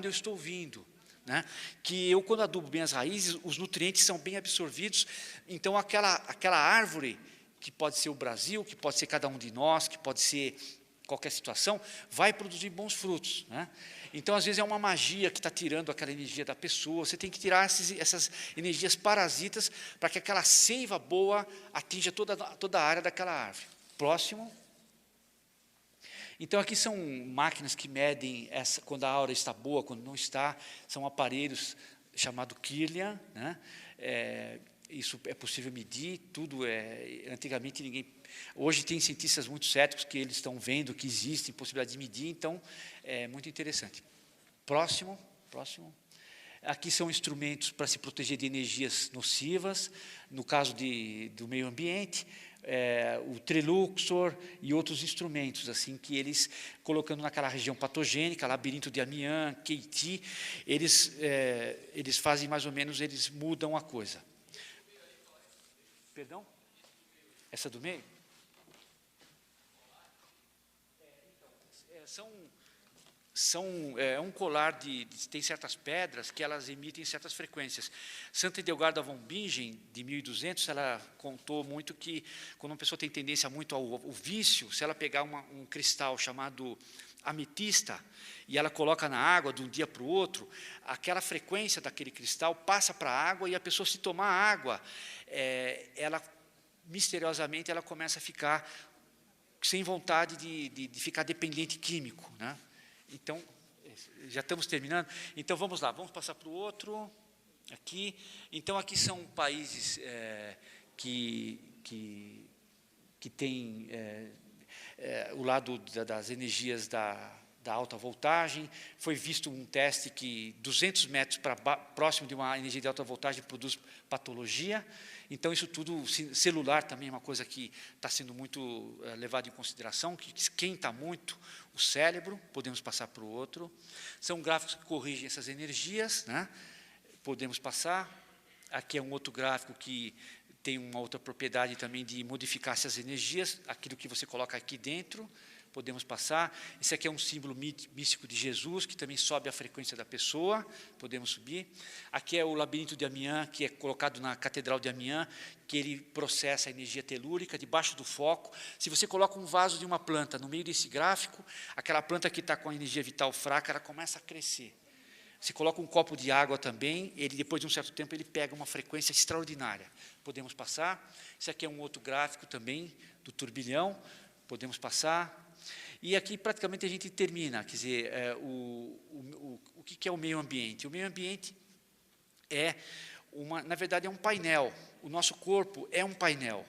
eu estou vindo, né? Que eu, quando adubo bem as raízes, os nutrientes são bem absorvidos. Então, aquela árvore, que pode ser o Brasil, que pode ser cada um de nós, que pode ser qualquer situação, vai produzir bons frutos, né? Então, às vezes, é uma magia que está tirando aquela energia da pessoa. Você tem que tirar essas energias parasitas para que aquela seiva boa atinja toda a área daquela árvore. Próximo. Então, aqui são máquinas que medem quando a aura está boa, quando não está. São aparelhos chamados Kirlian, né? Isso é possível medir, antigamente ninguém... Hoje tem cientistas muito céticos que eles estão vendo que existe possibilidade de medir, então é muito interessante. Próximo. Aqui são instrumentos para se proteger de energias nocivas, no caso do meio ambiente. o Triluxor e outros instrumentos, assim, que eles, colocando naquela região patogênica, labirinto de Amiens, Keiti, eles fazem mais ou menos, eles mudam a coisa. Perdão? Essa do meio? É um colar tem certas pedras que elas emitem certas frequências. Santa Edelgarda von Bingen, de 1200, ela contou muito que, quando uma pessoa tem tendência muito ao vício, se ela pegar um cristal chamado ametista, e ela coloca na água de um dia para o outro, aquela frequência daquele cristal passa para a água, e a pessoa, se tomar água, ela, misteriosamente, ela começa a ficar sem vontade de ficar dependente químico, né? Então, já estamos terminando. Então, vamos lá, vamos passar para o outro. Aqui. Então, aqui são países que têm o lado das energias da alta voltagem. Foi visto um teste que 200 metros próximo de uma energia de alta voltagem produz patologia. Então, isso tudo, celular também é uma coisa que está sendo muito levado em consideração, que esquenta muito o cérebro. Podemos passar para o outro. São gráficos que corrigem essas energias, né? Podemos passar. Aqui é um outro gráfico que tem uma outra propriedade também de modificar essas energias, aquilo que você coloca aqui dentro. Podemos passar. Esse aqui é um símbolo místico de Jesus, que também sobe a frequência da pessoa. Podemos subir. Aqui é o labirinto de Amiens, que é colocado na Catedral de Amiens, que ele processa a energia telúrica debaixo do foco. Se você coloca um vaso de uma planta no meio desse gráfico, aquela planta que está com a energia vital fraca, ela começa a crescer. Se coloca um copo de água também, ele, depois de um certo tempo, ele pega uma frequência extraordinária. Podemos passar. Esse aqui é um outro gráfico também, do turbilhão. Podemos passar. E aqui, praticamente, a gente termina. Quer dizer, o que é o meio ambiente? O meio ambiente na verdade, é um painel. O nosso corpo é um painel.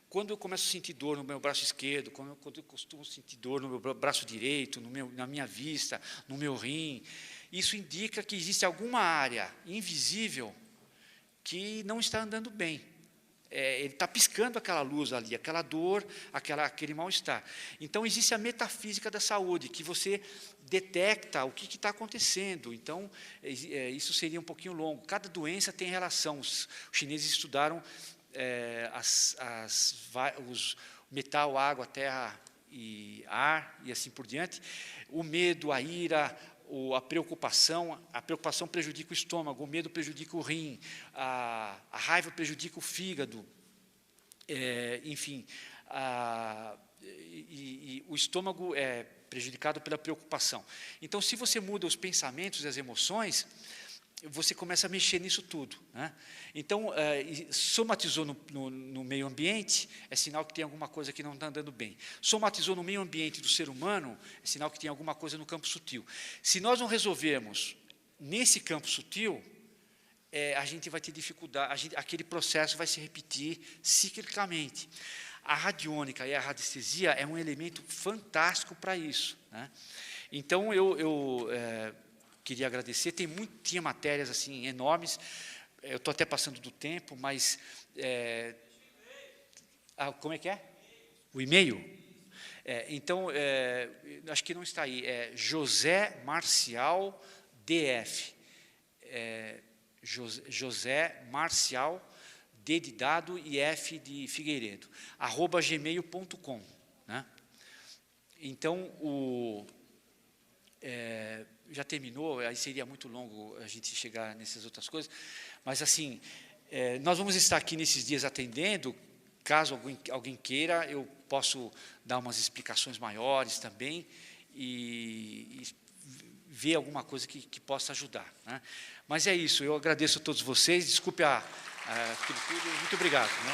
Quando eu começo a sentir dor no meu braço esquerdo, quando eu costumo sentir dor no meu braço direito, na minha vista, no meu rim, isso indica que existe alguma área invisível que não está andando bem. Ele está piscando aquela luz ali, aquela dor, aquele mal-estar. Então, existe a metafísica da saúde, que você detecta o que está acontecendo. Então, isso seria um pouquinho longo. Cada doença tem relação. Os chineses estudaram os metal, água, terra e ar, e assim por diante. O medo, a ira, a preocupação prejudica o estômago, o medo prejudica o rim, a raiva prejudica o fígado, enfim, e o estômago é prejudicado pela preocupação. Então, se você muda os pensamentos e as emoções, você começa a mexer nisso tudo, né? Então, somatizou no meio ambiente, é sinal que tem alguma coisa que não está andando bem. Somatizou no meio ambiente do ser humano, é sinal que tem alguma coisa no campo sutil. Se nós não resolvermos nesse campo sutil, a gente vai ter dificuldade, aquele processo vai se repetir ciclicamente. A radiônica e a radiestesia é um elemento fantástico para isso, né? Então, eu queria agradecer. Tinha matérias assim enormes. Eu estou até passando do tempo, mas como é que é? O e-mail? Então, acho que não está aí. É José Marcial DF. José Marcial D de dado e F de Figueiredo @gmail.com, né? Então, já terminou, aí seria muito longo a gente chegar nessas outras coisas, mas, assim, nós vamos estar aqui nesses dias atendendo. Caso alguém queira, eu posso dar umas explicações maiores também e ver alguma coisa que possa ajudar, né? Mas é isso, eu agradeço a todos vocês, desculpe aquilo tudo, muito obrigado, né?